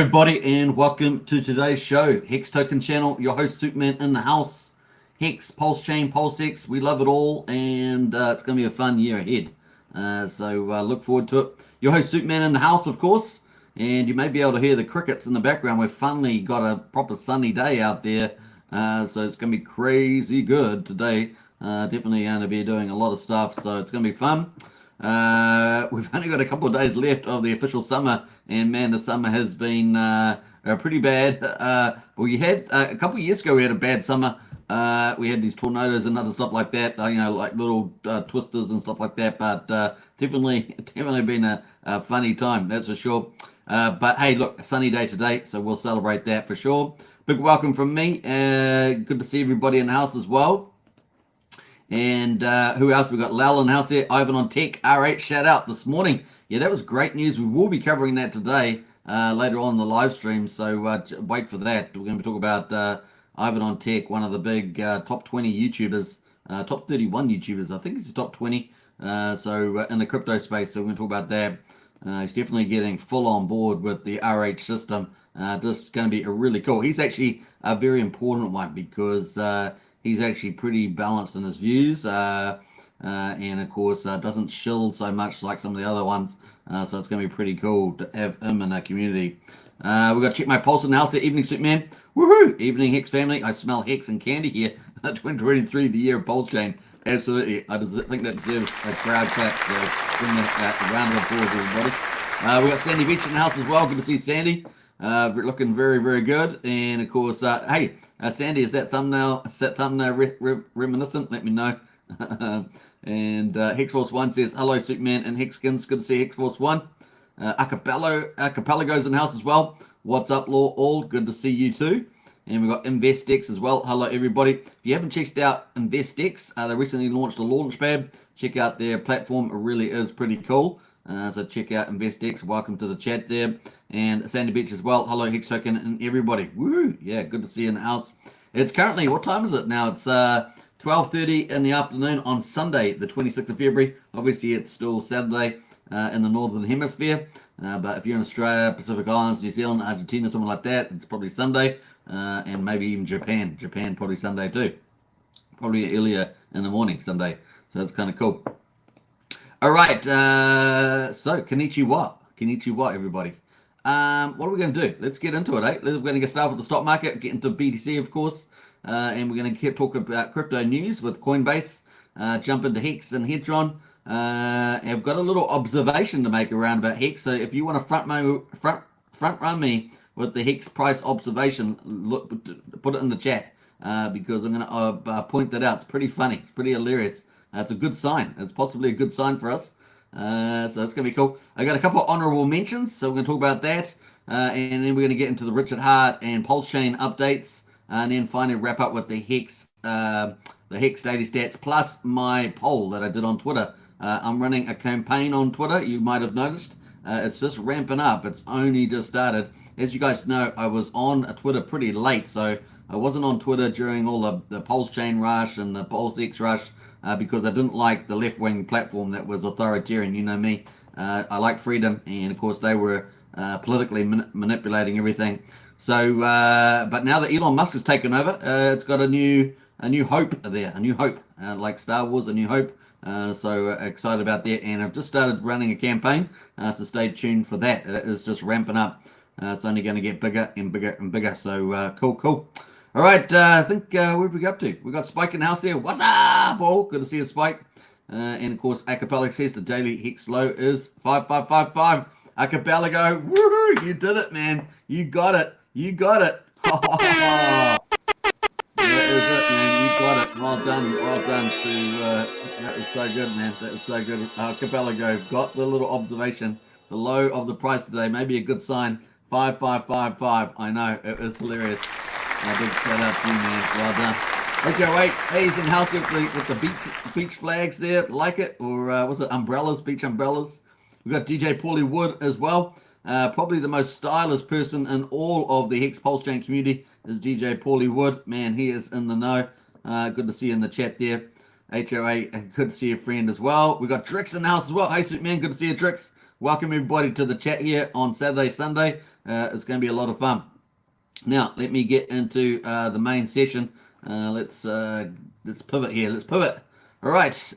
everybody, and welcome to today's show. Hex Token Channel, your host Superman in the house. Hex, Pulsechain, Pulsex, we love it all, and it's going to be a fun year ahead. So look forward to it. Your host Superman in the house, of course, and you may be able to hear the crickets in the background. We've finally got a proper sunny day out there, so it's going to be crazy good today. Definitely going to be doing a lot of stuff, so it's going to be fun. We've only got a couple of days left of the official summer, and man, the summer has been pretty bad. We had a couple of years ago, we had a bad summer. We had these tornadoes and other stuff like that, like little twisters and stuff like that, but definitely been a funny time, that's for sure. But hey, look, a sunny day today, so we'll celebrate that for sure. Big welcome from me. Good to see everybody in the house as well. And who else? We got Lal in the house there, Ivan on Tech, RH shout out this morning. Yeah, that was great news. We will be covering that today, later on in the live stream, so wait for that. We're going to talk about Ivan on Tech, one of the big top 20 YouTubers, top 31 YouTubers. I think he's the top 20, so in the crypto space, so we're going to talk about that. He's definitely getting full on board with the RH system. Just going to be a really cool. He's actually a very important one because he's actually pretty balanced in his views, and of course doesn't shill so much like some of the other ones. So it's going to be pretty cool to have him in our community. We've got to check my pulse in the house there. Evening, Superman. Woohoo! Evening, Hex family. I smell Hex and candy here. 2023, the year of Pulsechain. Absolutely. I just think that deserves a crowd clap. So bring a round of applause, everybody. We've got Sandy Beach in the house as well. Good to see Sandy. Looking very, very good. And of course, hey, Sandy, is that thumbnail reminiscent? Let me know. And HexForce1 says, hello, Superman and Hexkins. Good to see HexForce1. Archipelago's in the house as well. What's up, all? Good to see you too. And we've got InvestX as well. Hello, everybody. If you haven't checked out InvestX, they recently launched a launchpad. Check out their platform. It really is pretty cool. So check out InvestX. Welcome to the chat there. And Sandy Beach as well. Hello, Hex Token and everybody. Woo! Yeah, good to see you in the house. It's currently, what time is it now? It's 12:30 in the afternoon on Sunday, the 26th of February. Obviously, it's still Saturday in the Northern Hemisphere. But if you're in Australia, Pacific Islands, New Zealand, Argentina, something like that, it's probably Sunday. And maybe even Japan. Japan probably Sunday too. Probably earlier in the morning, Sunday. So that's kind of cool. All right. So, Konnichiwa, everybody. What are we going to do? Let's get into it, eh? We're going to get started with the stock market, get into BTC, of course. And we're going to talk about crypto news with Coinbase, jump into Hex and Hedron. And I've got a little observation to make around about Hex. So if you want to front run me with the Hex price observation, look, put it in the chat, because I'm going to point that out. It's pretty funny, pretty hilarious. It's a good sign. It's possibly a good sign for us. So it's going to be cool. I got a couple of honorable mentions, so we're going to talk about that. And then we're going to get into the Richard Hart and Pulsechain updates. And then finally wrap up with the Hex daily stats, plus my poll that I did on Twitter. I'm running a campaign on Twitter, you might have noticed. It's just ramping up. It's only just started. As you guys know, I was on Twitter pretty late, so I wasn't on Twitter during all of the Pulsechain rush and the Pulsex rush, because I didn't like the left-wing platform that was authoritarian. You know me. I like freedom, and of course they were politically manipulating everything. So, but now that Elon Musk has taken over, it's got a new hope there, a new hope, like Star Wars, a new hope. So excited about that, and I've just started running a campaign, so stay tuned for that. It is just ramping up. It's only going to get bigger and bigger and bigger. So cool. All right, I think where did we go up to? We got Spike in the house there. What's up, all? Good to see you, Spike. And of course, Archipelago says the daily Hex low is 5555. Archipelago, woohoo! You did it, man. You got it. Oh, that is it, man. You got it. Well done. That was so good, man. That was so good. Archipelago got the little observation. The low of the price today, maybe a good sign. 5555. I know, it was hilarious. A big shout out to you, man. Well done. Okay, wait. Hey, he's in the house with the beach flags there. Like it? Or was it umbrellas? Beach umbrellas. We've got DJ Paulie Wood as well. Probably the most stylish person in all of the Hex Pulsechain community is DJ Paulie Wood. Man, he is in the know. Good to see you in the chat there. HOA, good to see your friend as well. We've got Drix in the house as well. Hey, Superman, good to see you, Drix. Welcome everybody to the chat here on Saturday, Sunday. it's going to be a lot of fun. Now, let me get into the main session. Let's pivot here. Let's pivot. All right.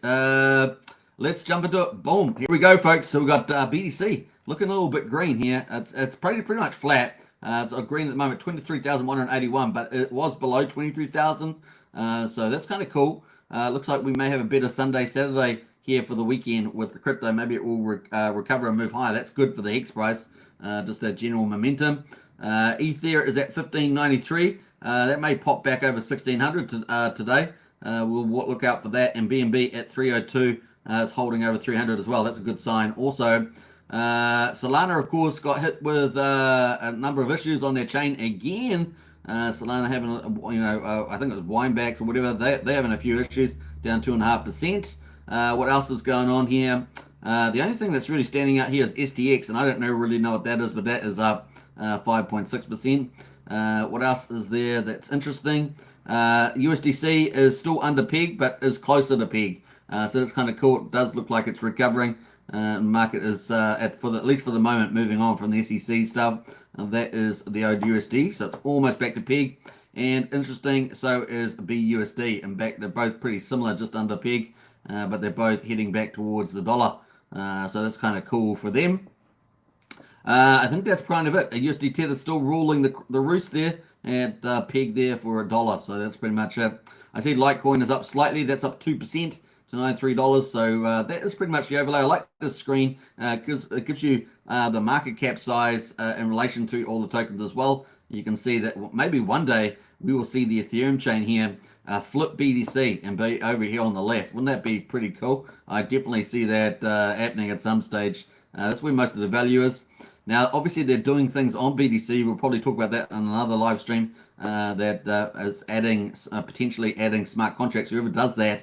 Let's jump into it. Boom. Here we go, folks. So we've got BTC looking a little bit green here. It's pretty much flat. It's green at the moment, 23,181, but it was below 23,000. So that's kind of cool. Looks like we may have a better Sunday, Saturday here for the weekend with the crypto. Maybe it will recover and move higher. That's good for the Hex price. Just that general momentum. Ether is at 1593. That may pop back over 1600 today. We'll look out for that. And BNB at 302 is holding over 300 as well. That's a good sign. Also, Solana, of course, got hit with a number of issues on their chain again. Solana having, I think it was winebacks or whatever. They're having a few issues, down 2.5%. What else is going on here? The only thing that's really standing out here is STX, and I don't really know what that is, but that is up 5.6%. What else is there that's interesting? USDC is still under peg, but is closer to peg. So that's kind of cool. It does look like it's recovering. The market is, at least for the moment, moving on from the SEC stuff. That is the old USD, so it's almost back to peg. And interesting, so is BUSD. In fact, they're both pretty similar, just under peg, but they're both heading back towards the dollar. So that's kind of cool for them. I think that's kind of it. A USD Tether still ruling the roost there at peg there for $1. So that's pretty much it. I see Litecoin is up slightly. That's up 2% to $93. So that is pretty much the overlay. I like this screen because it gives you the market cap size in relation to all the tokens as well. You can see that maybe one day we will see the Ethereum chain here flip BTC and be over here on the left. Wouldn't that be pretty cool? I definitely see that happening at some stage. That's where most of the value is. Now, obviously, they're doing things on BTC. We'll probably talk about that on another live stream. That is potentially adding smart contracts. Whoever does that,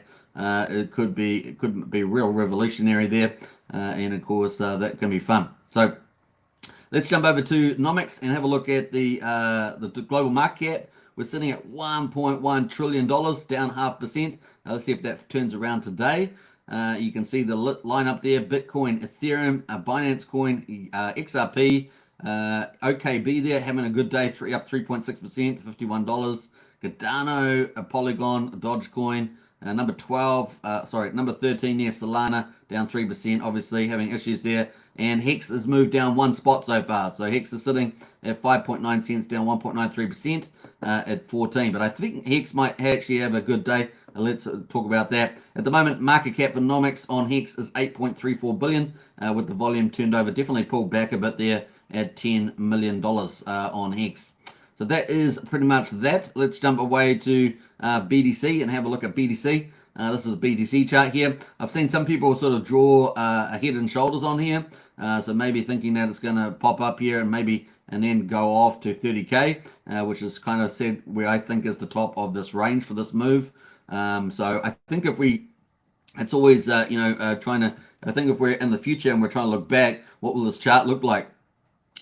it could be real revolutionary there, and of course that can be fun. So let's jump over to Nomics and have a look at the global market cap. We're sitting at $1.1 trillion, down 0.5%. Let's see if that turns around today. You can see the line up there: Bitcoin, Ethereum, Binance Coin, XRP, OKB there having a good day, up 3.6%, $51. Cardano, Polygon, Dogecoin, number 13 there, Solana down 3%, obviously having issues there. And Hex has moved down one spot so far. So Hex is sitting at 5.9 cents, down 1.93% at 14. But I think Hex might actually have a good day. Let's talk about that. At the moment, market cap for Nomics on Hex is $8.34 billion, with the volume turned over. Definitely pulled back a bit there at $10 million on Hex. So that is pretty much that. Let's jump away to BTC and have a look at BTC. This is the BTC chart here. I've seen some people sort of draw a head and shoulders on here. So maybe thinking that it's going to pop up here and then go off to 30K, which is kind of said where I think is the top of this range for this move. So I think I think if we're in the future and we're trying to look back, what will this chart look like?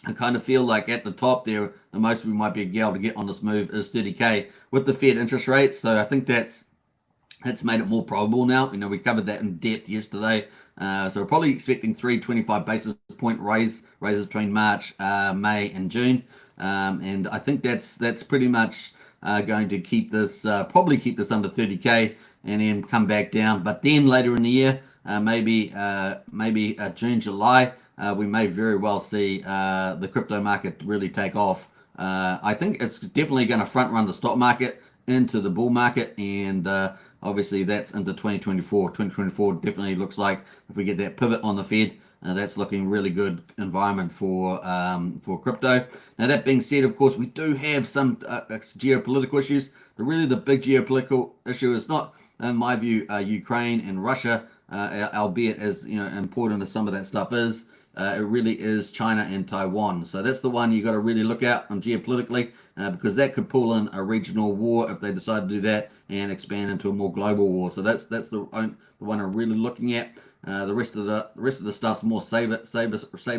I kind of feel like at the top there, the most we might be able to get on this move is 30K with the Fed interest rates. So I think that's made it more probable now. We covered that in depth yesterday. So we're probably expecting 325 basis point raises between March, May, and June. And I think that's pretty much going to probably keep this under 30K and then come back down. But then later in the year, maybe June, July, we may very well see the crypto market really take off. I think it's definitely going to front run the stock market into the bull market, and obviously that's into 2024. 2024 definitely looks like, if we get that pivot on the Fed, that's looking really good environment for crypto. Now, that being said, of course, we do have some geopolitical issues. The big geopolitical issue is not, in my view, Ukraine and Russia, albeit as important as some of that stuff is. It really is China and Taiwan. So that's the one you got to really look at on geopolitically, because that could pull in a regional war if they decide to do that and expand into a more global war. So that's the one I'm really looking at. The rest of the stuff's more saber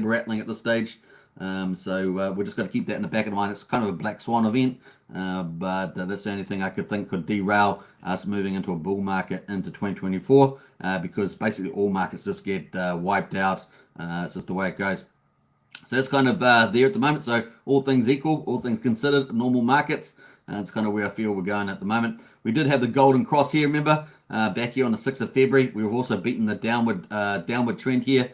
rattling at this stage. So we're just going to keep that in the back of the mind. It's kind of a black swan event, but that's the only thing I could think could derail us moving into a bull market into 2024, because basically all markets just get wiped out. It's just the way it goes. So that's kind of there at the moment. So all things equal, all things considered, normal markets, it's kind of where I feel we're going at the moment. We did have the golden cross here, remember, back here on the 6th of February. We've also beaten the downward trend here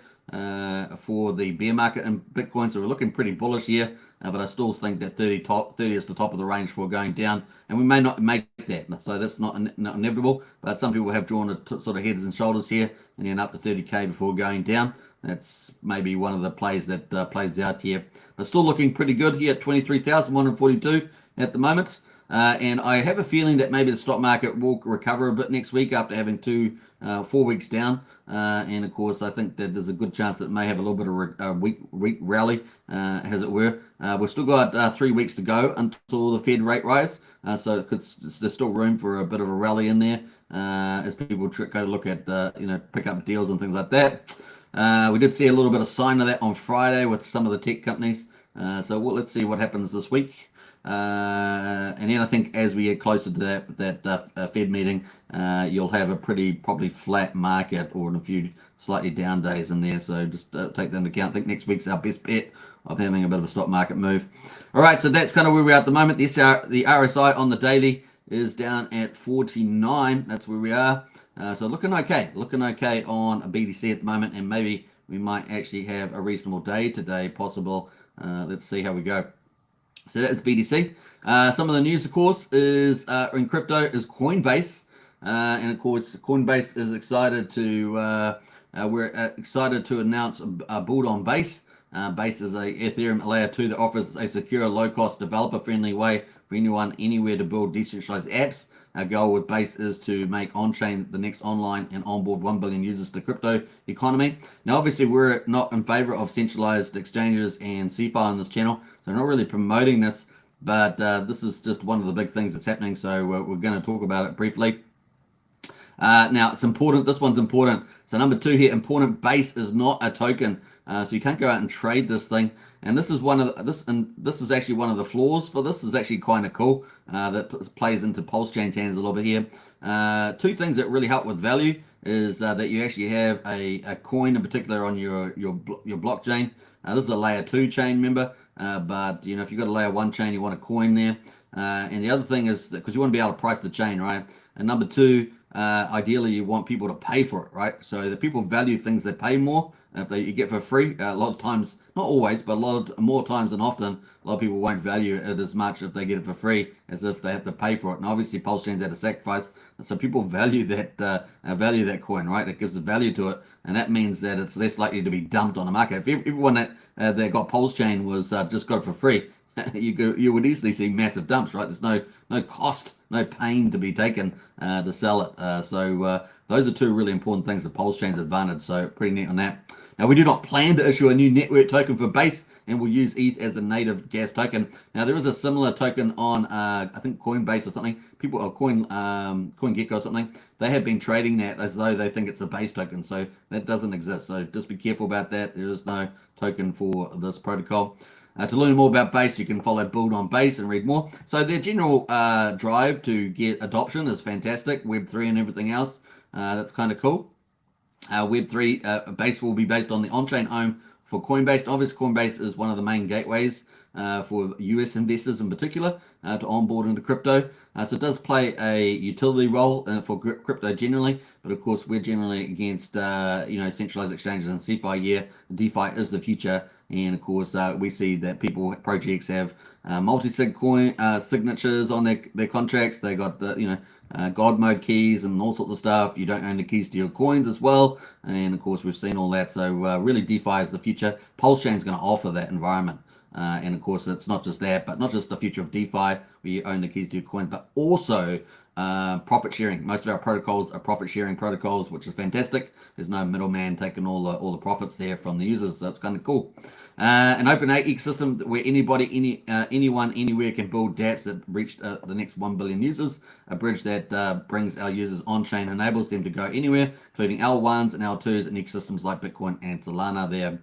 for the bear market in Bitcoin. So we're looking pretty bullish here, but I still think that 30 is the top of the range for going down. And we may not make that, so that's not inevitable. But some people have drawn a sort of heads and shoulders here and then up to 30k before going down. That's maybe one of the plays that plays out here. But still looking pretty good here at 23,142 at the moment. And I have a feeling that maybe the stock market will recover a bit next week after having 4 weeks down. And of course, I think that there's a good chance that it may have a little bit of a weak rally, as it were. We've still got 3 weeks to go until the Fed rate rise. So there's still room for a bit of a rally in there as people go to look at, pick up deals and things like that. We did see a little bit of sign of that on Friday with some of the tech companies. So let's see what happens this week. And then I think as we get closer to that Fed meeting, you'll have a probably flat market or a few slightly down days in there. So just take that into account. I think next week's our best bet of having a bit of a stock market move. All right, so that's kind of where we are at the moment. The RSI on the daily is down at 49. That's where we are. So looking okay on a BTC at the moment, and maybe we might actually have a reasonable day today possible. Let's see how we go. So that's BTC. Some of the news, of course, is in crypto is Coinbase, and of course Coinbase is excited to we're excited to announce a build on Base. Base is a Ethereum layer 2 that offers a secure, low-cost, developer-friendly way for anyone, anywhere to build decentralized apps. Our goal with Base is to make on-chain the next online and onboard 1 billion users to crypto economy. Now, obviously, we're not in favor of centralized exchanges and CeFi on this channel, so we're not really promoting this, but this is just one of the big things that's happening, so we're going to talk about it briefly. Now, it's important. This one's important. So number 2 here, important. Base is not a token, so you can't go out and trade this thing. And this is this is actually one of the flaws for this. Is actually kind of cool. That plays into Pulsechain's hands a little bit here. 2 things that really help with value is that you actually have a coin in particular on your blockchain. This is a layer 2 chain, remember, but if you've got a layer 1 chain, you want a coin there. And the other thing is that because you want to be able to price the chain, right? And number 2, ideally you want people to pay for it, right? So the people value things that pay more. If you get for free, a lot of times, not always, but more times than often, a lot of people won't value it as much if they get it for free as if they have to pay for it. And obviously, Pulsechain's at a sacrifice, so people value that coin, right? It gives a value to it, and that means that it's less likely to be dumped on the market. If everyone that got Pulsechain was just got it for free, you would easily see massive dumps, right? There's no cost, no pain to be taken to sell it. So those are 2 really important things. The Pulsechain's advantage, so pretty neat on that. Now, we do not plan to issue a new network token for Base, and we'll use ETH as a native gas token. Now, there is a similar token on, I think, Coinbase or something. People, or CoinGecko or something. They have been trading that as though they think it's the Base token, so that doesn't exist. So just be careful about that. There is no token for this protocol. To learn more about Base, you can follow Build on Base and read more. So their general drive to get adoption is fantastic. Web3 and everything else, that's kind of cool. Web3 Base will be based on the on-chain home for Coinbase. Obviously, Coinbase is one of the main gateways for US investors in particular to onboard into crypto. So it does play a utility role for crypto generally, but of course we're generally against centralized exchanges and CeFi. Yeah, DeFi is the future, and of course we see that projects have multi-sig coin signatures on their contracts. They got the God mode keys and all sorts of stuff. You don't own the keys to your coins as well, and of course we've seen all that. So really DeFi is the future. Pulsechain is going to offer that environment, and of course it's not just that, but not just the future of DeFi where you own the keys to your coins, but also profit sharing. Most of our protocols are profit sharing protocols, which is fantastic. There's no middleman taking all the profits there from the users, so that's kind of cool. An open ecosystem where anyone, anywhere can build dApps that reach the next 1 billion users. A bridge that brings our users on-chain, enables them to go anywhere, including L1s and L2s and ecosystems like Bitcoin and Solana there.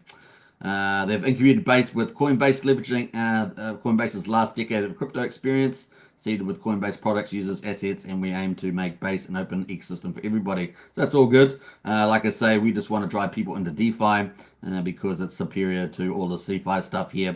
They've incubated Base with Coinbase, leveraging Coinbase's last decade of crypto experience. seeded with Coinbase products, users, assets, and we aim to make Base an open ecosystem for everybody. So that's all good. Like I say, we just want to drive people into DeFi because it's superior to all the CeFi stuff here.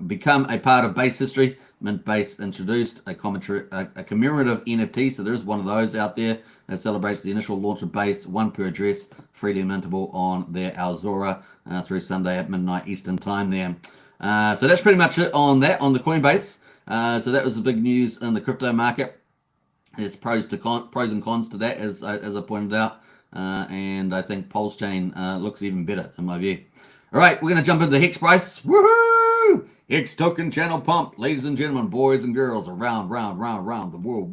Become a part of Base history. Mint Base introduced a commemorative NFT, so there's one of those out there that celebrates the initial launch of Base, one per address, freely mintable on their Alzora through Sunday at midnight Eastern time there. So that's pretty much it on that, on the Coinbase. So that was the big news in the crypto market. There's pros and cons to that, as I pointed out. And I think Pulsechain looks even better in my view. All right, we're going to jump into the Hex price. Woohoo! Hex token channel pump. Ladies and gentlemen, boys and girls, around the world.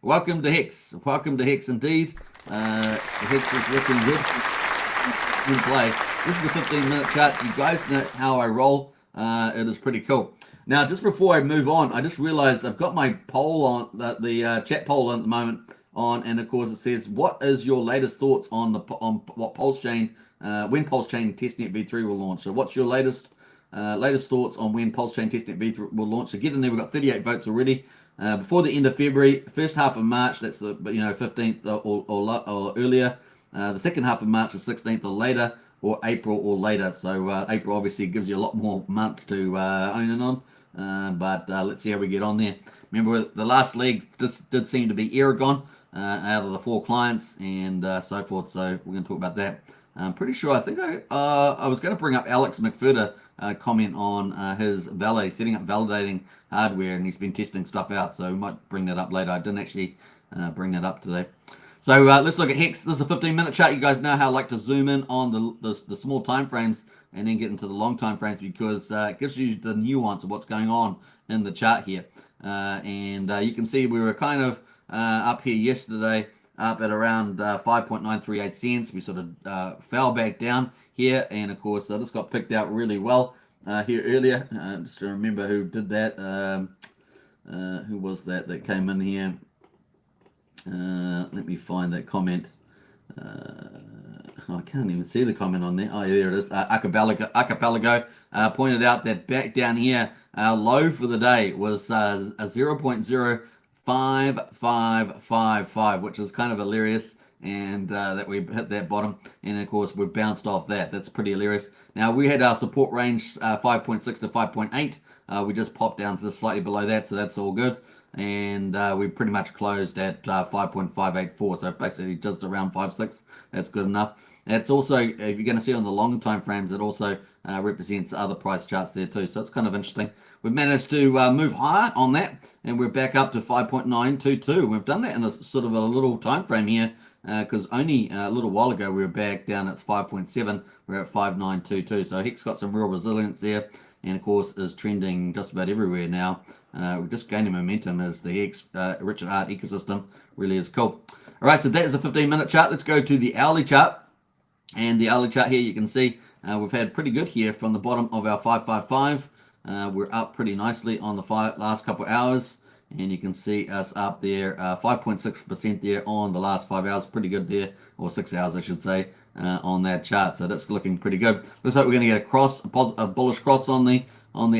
Welcome to Hex. Welcome to Hex indeed. Hex is looking good in play. This is the 15-minute chart. You guys know how I roll. It is pretty cool. Now, just before I move on, I just realized I've got my poll on, the chat poll at the moment on, and of course it says, what is your latest thoughts on what Pulsechain, when Pulsechain testnet v3 will launch? So what's your latest thoughts on when Pulsechain testnet v3 will launch? So get in there. We've got 38 votes already. Before the end of February, first half of March, that's the 15th or earlier. The second half of March, the 16th or later, or April or later. So April obviously gives you a lot more months to own in on. But let's see how we get on there. Remember, the last leg did seem to be Aragon out of the 4 clients and so forth. So we're going to talk about that. I'm pretty sure, I think I was going to bring up Alex McFurter comment on his valet, setting up validating hardware, and he's been testing stuff out. So we might bring that up later. I didn't actually bring that up today. So let's look at Hex. This is a 15-minute chart. You guys know how I like to zoom in on the small time frames and then get into the long time frames because it gives you the nuance of what's going on in the chart here. And you can see we were kind of up here yesterday, up at around 5.938 cents. We sort of fell back down here, and of course this got picked out really well here earlier. Just to remember who did that. Who was that came in here? Let me find that comment. I can't even see the comment on there. Oh, yeah, there it is. Archipelago pointed out that back down here, our low for the day was a 0.05555, which is kind of hilarious, and that we hit that bottom, and of course we've bounced off that. That's pretty hilarious. Now we had our support range 5.6 to 5.8. We just popped down just slightly below that, so that's all good. And we pretty much closed at 5.584, so basically just around 5.6. That's good enough. It's also, if you're going to see on the long time frames, it also represents other price charts there too. So it's kind of interesting. We've managed to move higher on that, and we're back up to 5.922. We've done that in a sort of a little time frame here, because only a little while ago we were back down at 5.7. We're at 5.922. So Hex got some real resilience there, and of course is trending just about everywhere now. We're just gaining momentum as the Hex Richard Hart ecosystem really is cool. All right, so that is the 15-minute chart. Let's go to the hourly chart. And the hourly chart here, you can see we've had pretty good here from the bottom of our 555. We're up pretty nicely on the last couple of hours. And you can see us up there, 5.6% there on the last 5 hours. Pretty good there, or 6 hours, I should say, on that chart. So that's looking pretty good. Looks like we're going to get a bullish cross on the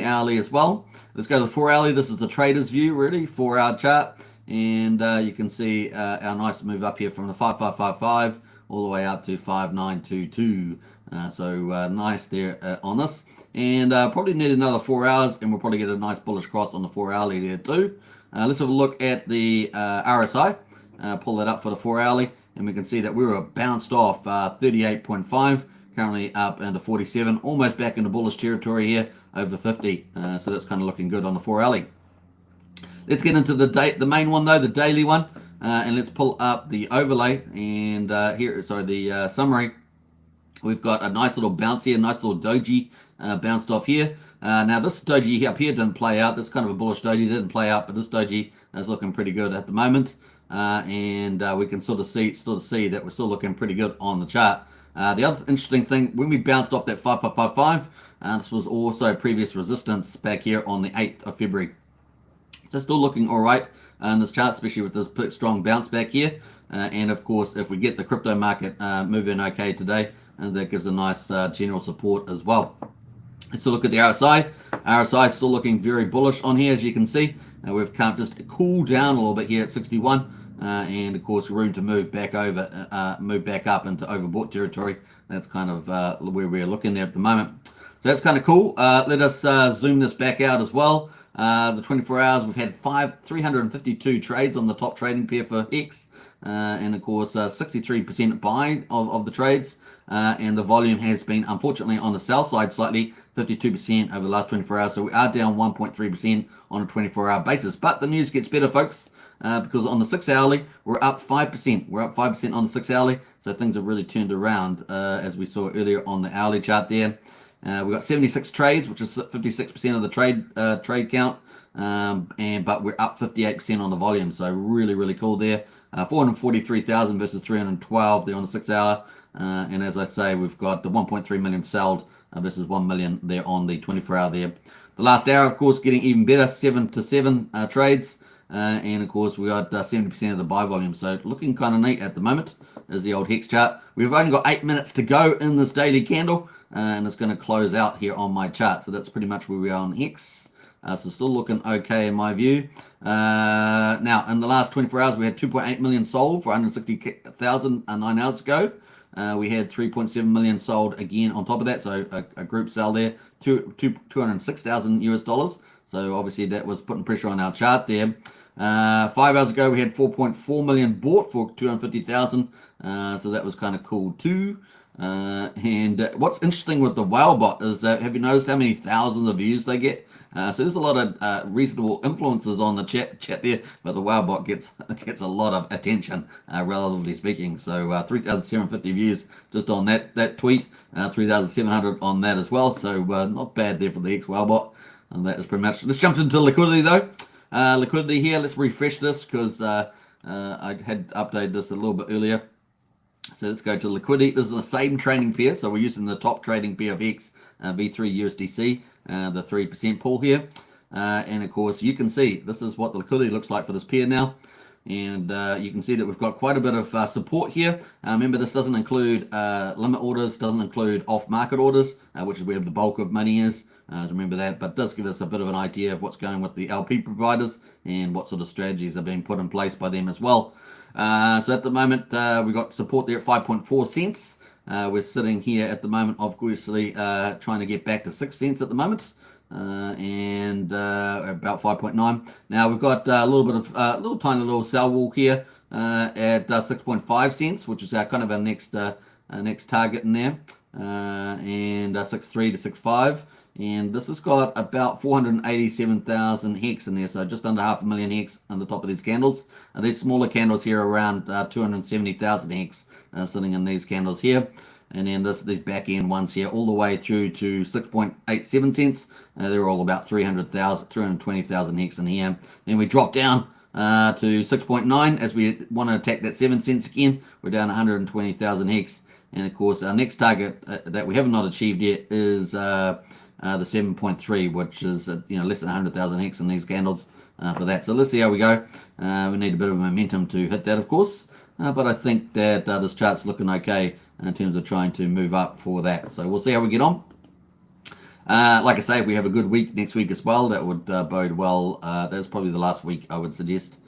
hourly as well. Let's go to the 4 hourly. This is the trader's view, really, 4-hour chart. And you can see our nice move up here from the 5555 all the way up to 5922. So nice there on this. And probably need another 4 hours, and we'll probably get a nice bullish cross on the 4 hourly there too. Let's have a look at the RSI. Pull that up for the 4 hourly, and we can see that we were bounced off 38.5, currently up into 47, almost back into bullish territory here over 50. So that's kind of looking good on the 4 hourly. Let's get into the main one though, the daily one, and let's pull up the overlay. And the summary. We've got a nice little bounce here, nice little doji bounced off here. Now this doji up here didn't play out. That's kind of a bullish doji, didn't play out, but this doji is looking pretty good at the moment. And we can sort of see that we're still looking pretty good on the chart. The other interesting thing, when we bounced off that 5555, this was also previous resistance back here on the 8th of February. So still looking all right in this chart, especially with this strong bounce back here. And of course, if we get the crypto market moving okay today, that gives a nice general support as well. Let's look at the RSI. RSI is still looking very bullish on here, as you can see. We've come just cool down a little bit here at 61, and of course room to move back over, move back up into overbought territory. That's kind of where we're looking there at the moment. So that's kind of cool. Let us zoom this back out as well. The 24 hours, we've had 352 trades on the top trading pair for Hex, and of course 63% buy of the trades. And the volume has been, unfortunately, on the sell side slightly, 52% over the last 24 hours. So we are down 1.3% on a 24-hour basis. But the news gets better, folks, because on the 6-hourly, we're up 5%. We're up 5% on the 6-hourly. So things have really turned around, as we saw earlier on the hourly chart there. We've got 76 trades, which is 56% of the trade count. But we're up 58% on the volume. So really, really cool there. 443,000 versus 312 there on the 6-hour. And as I say, we've got the 1.3 million sold versus 1 million there on the 24-hour there. The last hour, of course, getting even better, 7 to 7 trades. And of course, we got 70% of the buy volume. So looking kind of neat at the moment is the old Hex chart. We've only got 8 minutes to go in this daily candle, and it's going to close out here on my chart. So that's pretty much where we are on Hex. So still looking okay in my view. Now, in the last 24 hours, we had 2.8 million sold for 160,000 9 hours ago. We had 3.7 million sold again on top of that, so a group sell there, $206,000 US. So obviously that was putting pressure on our chart there. 5 hours ago we had 4.4 million bought for 250,000, so that was kind of cool too. And what's interesting with the whale bot is that, have you noticed how many thousands of views they get? So there's a lot of reasonable influences on the chat there, but the whale bot gets a lot of attention, relatively speaking. So 3,750 views just on that tweet, 3,700 on that as well. So not bad there for the Hex whale bot. And that is pretty much. Let's jump into liquidity though. Liquidity here. Let's refresh this because I had updated this a little bit earlier. So let's go to liquidity. This is the same trading pair. So we're using the top trading pair of Hex, V3 USDC. The 3% pool here, and of course you can see this is what the liquidity looks like for this pair now, and you can see that we've got quite a bit of support here. Remember, this doesn't include limit orders, doesn't include off-market orders, which is where the bulk of money is. Remember that, but it does give us a bit of an idea of what's going with the LP providers and what sort of strategies are being put in place by them as well. So at the moment we've got support there at 5.4 cents. We're sitting here at the moment, obviously, trying to get back to 6 cents at the moment, and about 5.9. Now we've got a little bit of tiny little sell walk here at 6.5 cents, which is our kind of our next target in there, and 6.3 to 6.5. And this has got about 487,000 hex in there, so just under 500,000 hex on the top of these candles. These smaller candles here are around 270,000 hex. Sitting in these candles here, and then these back end ones here all the way through to 6.87 cents. They're all about 320,000 hex in here. Then we drop down to 6.9 as we want to attack that 7 cents again. We're down 120,000 hex, and of course our next target that we have not achieved yet is the 7.3, which is less than 100,000 hex in these candles for that. So let's see how we go. We need a bit of momentum to hit that, of course. But I think that this chart's looking okay in terms of trying to move up for that. So we'll see how we get on. Like I say, if we have a good week next week as well, that would bode well. That's probably the last week I would suggest.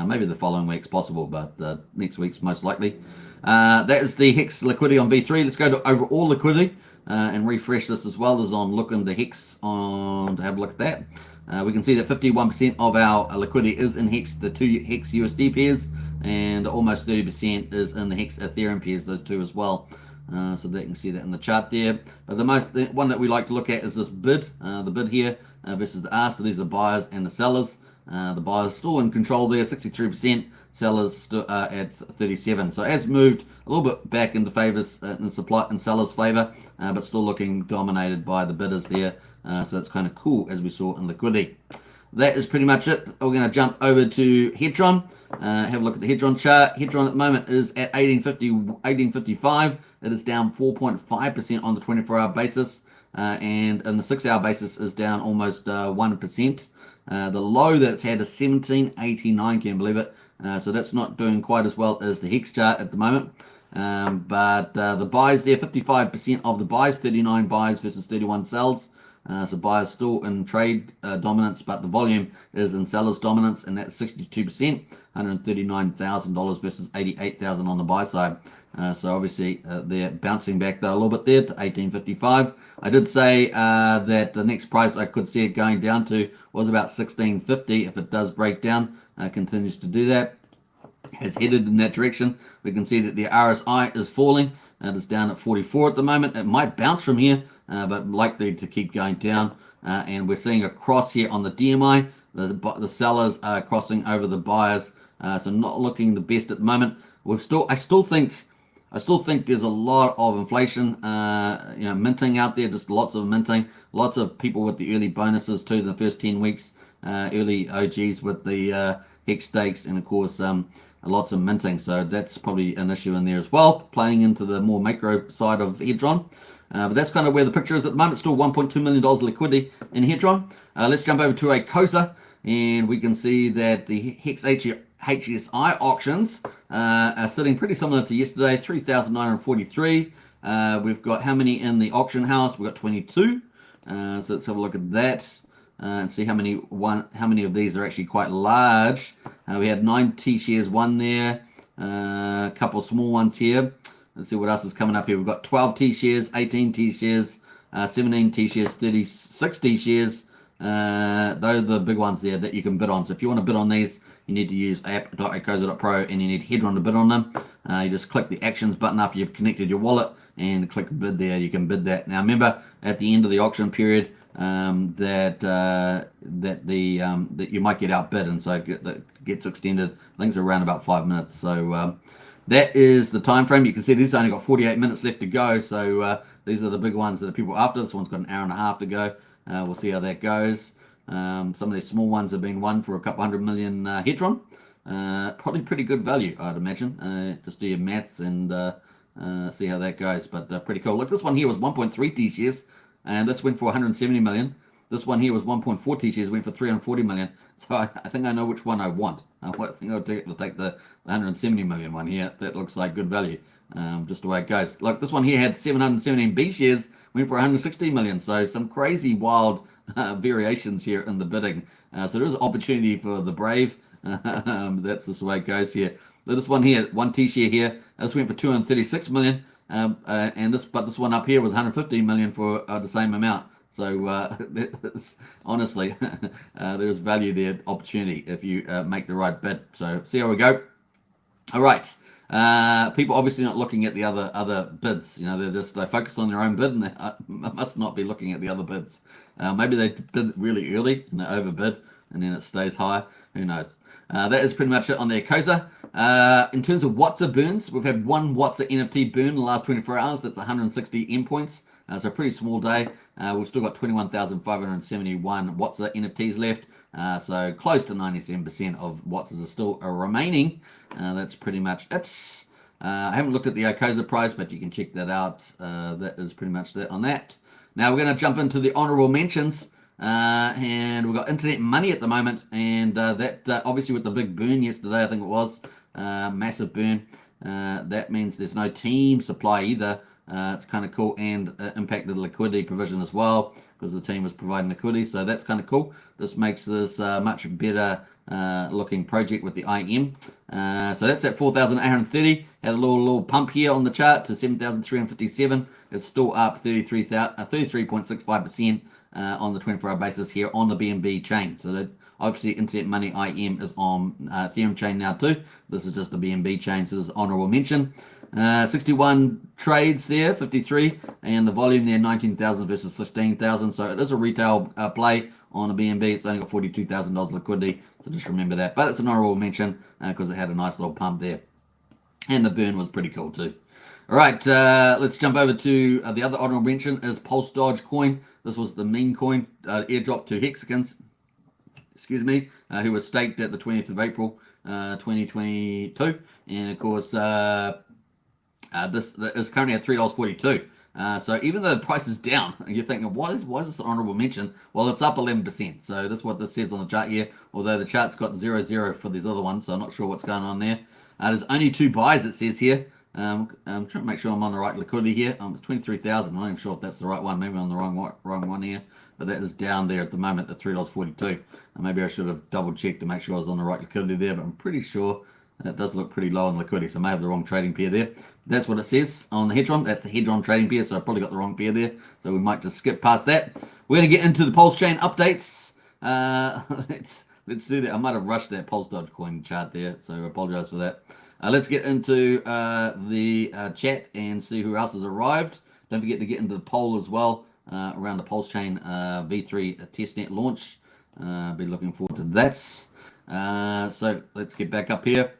Maybe the following week's possible, but next week's most likely. That is the Hex liquidity on V3. Let's go to overall liquidity and refresh this as well as on looking the Hex on to have a look at that. We can see that 51% of our liquidity is in Hex, the 2 Hex USD pairs, and almost 30% is in the Hex Ethereum pairs, those two as well. So that you can see that in the chart there. But the one that we like to look at is this bid, the bid here versus the ask. So these are the buyers and the sellers. The buyers still in control there, 63%. Sellers still at 37%. So it has moved a little bit back into favors in supply and sellers' favor, but still looking dominated by the bidders there. So it's kind of cool as we saw in liquidity. That is pretty much it. We're going to jump over to Hedron. Have a look at the Hedron chart. Hedron at the moment is at 1855. It is down 4.5% on the 24-hour basis, and in the 6-hour basis is down almost 1%. The low that it's had is 1789, can you believe it? So that's not doing quite as well as the Hex chart at the moment. But the buys there, 55% of the buys, 39 buys versus 31 sells. So buyers still in trade dominance, but the volume is in sellers dominance, and that's 62%, $139,000 versus 88,000 on the buy side. So obviously they're bouncing back though a little bit there to 1855. I did say that the next price I could see it going down to was about 1650 if it does break down. Continues to do that. Has headed in that direction. We can see that the RSI is falling. It is down at 44 at the moment. It might bounce from here, but likely to keep going down. And we're seeing a cross here on the DMI. The sellers are crossing over the buyers, so not looking the best at the moment. I still think there's a lot of inflation, minting out there. Just lots of minting. Lots of people with the early bonuses too. The first 10 weeks, early OGs with the Hex stakes, and of course lots of minting. So that's probably an issue in there as well, playing into the more macro side of Hedron. But that's kind of where the picture is at the moment. Still $1.2 million liquidity in Hedron. Let's jump over to Icosa, and we can see that the Hex HSI auctions are sitting pretty similar to yesterday, 3,943. We've got how many in the auction house? We've got 22. So let's have a look at that and see how many of these are actually quite large. We had 9 T-shares, one there, a couple of small ones here. Let's see what else is coming up here. We've got 12 T-shares, 18 T-shares, 17 T-shares, 36 T-shares. Those are the big ones there that you can bid on. So if you want to bid on these, you need to use app.icosa.pro, and you need Hedron to bid on them. You just click the actions button after you've connected your wallet and click bid there. You can bid that. Now remember, at the end of the auction period, that you might get outbid, and so that gets extended. Things are around about 5 minutes. So that is the time frame. You can see this only got 48 minutes left to go. So these are the big ones that are people after. This one's got an hour and a half to go. We'll see how that goes. Some of these small ones have been won for a couple hundred million Hedron. Probably pretty good value, I'd imagine. Just do your maths and see how that goes. But pretty cool. Look, this one here was 1.3 T-shares, and this went for 170 million. This one here was 1.4 T-shares, went for 340 million. So I think I know which one I want. I think I'll take the 170 million one here. That looks like good value. Just the way it goes. Look, this one here had 717 B shares, went for 160 million. So some crazy wild variations here in the bidding. So there is an opportunity for the brave. That's just the way it goes here. This one here, 1 T-share here, this went for 236 million. But this one up here was 150 million for the same amount. So honestly, there's value there, opportunity if you make the right bid. So see how we go. All right. People obviously not looking at the other bids. They focus on their own bid, and they must not be looking at the other bids. Maybe they bid really early and they overbid, and then it stays high. Who knows? That is pretty much it on the Icosa. In terms of WhatsApp burns, we've had 1 WhatsApp NFT burn in the last 24 hours. That's 160 endpoints. So a pretty small day. We've still got 21,571 WhatsApp NFTs left. So close to 97% of WhatsApps are still remaining. That's pretty much it. I haven't looked at the Icosa price, but you can check that out. That is pretty much that on that. Now we're going to jump into the honorable mentions. And we've got internet money at the moment, and that obviously with the big burn yesterday, I think it was massive burn. That means there's no team supply either. It's kind of cool, and impacted the liquidity provision as well, because the team was providing liquidity. So that's kind of cool. This makes this much better looking project with the IM. So that's at 4,830. Had a little pump here on the chart to 7,357. It's still up 33.65%. On the 24-hour basis here on the BNB chain. So that obviously Internet Money IM is on Ethereum chain now too. This is just the BNB chain, so this is honorable mention. 61 trades there, 53, and the volume there 19,000 versus 16,000. So it is a retail play on the BNB. It's only got $42,000 liquidity, so just remember that. But it's an honorable mention because it had a nice little pump there, and the burn was pretty cool too. All right, let's jump over to the other honorable mention is Pulse Dodge coin. This was the meme coin airdrop to Hexicans, who was staked at the 20th of April, 2022. And of course, this is currently at $3.42. So even though the price is down, you're thinking, why is this an honorable mention? Well, it's up 11%. So that's what this says on the chart here. Although the chart's got 0.0 for these other ones, so I'm not sure what's going on there. There's only 2 buys, it says here. I'm trying to make sure I'm on the right liquidity here. It's 23,000. I'm not even sure if that's the right one. Maybe I'm on the wrong one here. but that is down there at the moment at $3.42. Maybe I should have double checked to make sure I was on the right liquidity there, but I'm pretty sure that does look pretty low on liquidity, so I may have the wrong trading pair there. That's what it says on the Hedron. That's the Hedron trading pair, so I probably got the wrong pair there, so we might just skip past that. We're going to get into the Pulsechain updates. Let's do that. I might have rushed that Pulse Dodge coin chart there, so I apologize for that. Let's get into the chat and see who else has arrived. Don't forget to get into the poll as well around the Pulsechain V3 testnet launch. Be looking forward to that. So let's get back up here.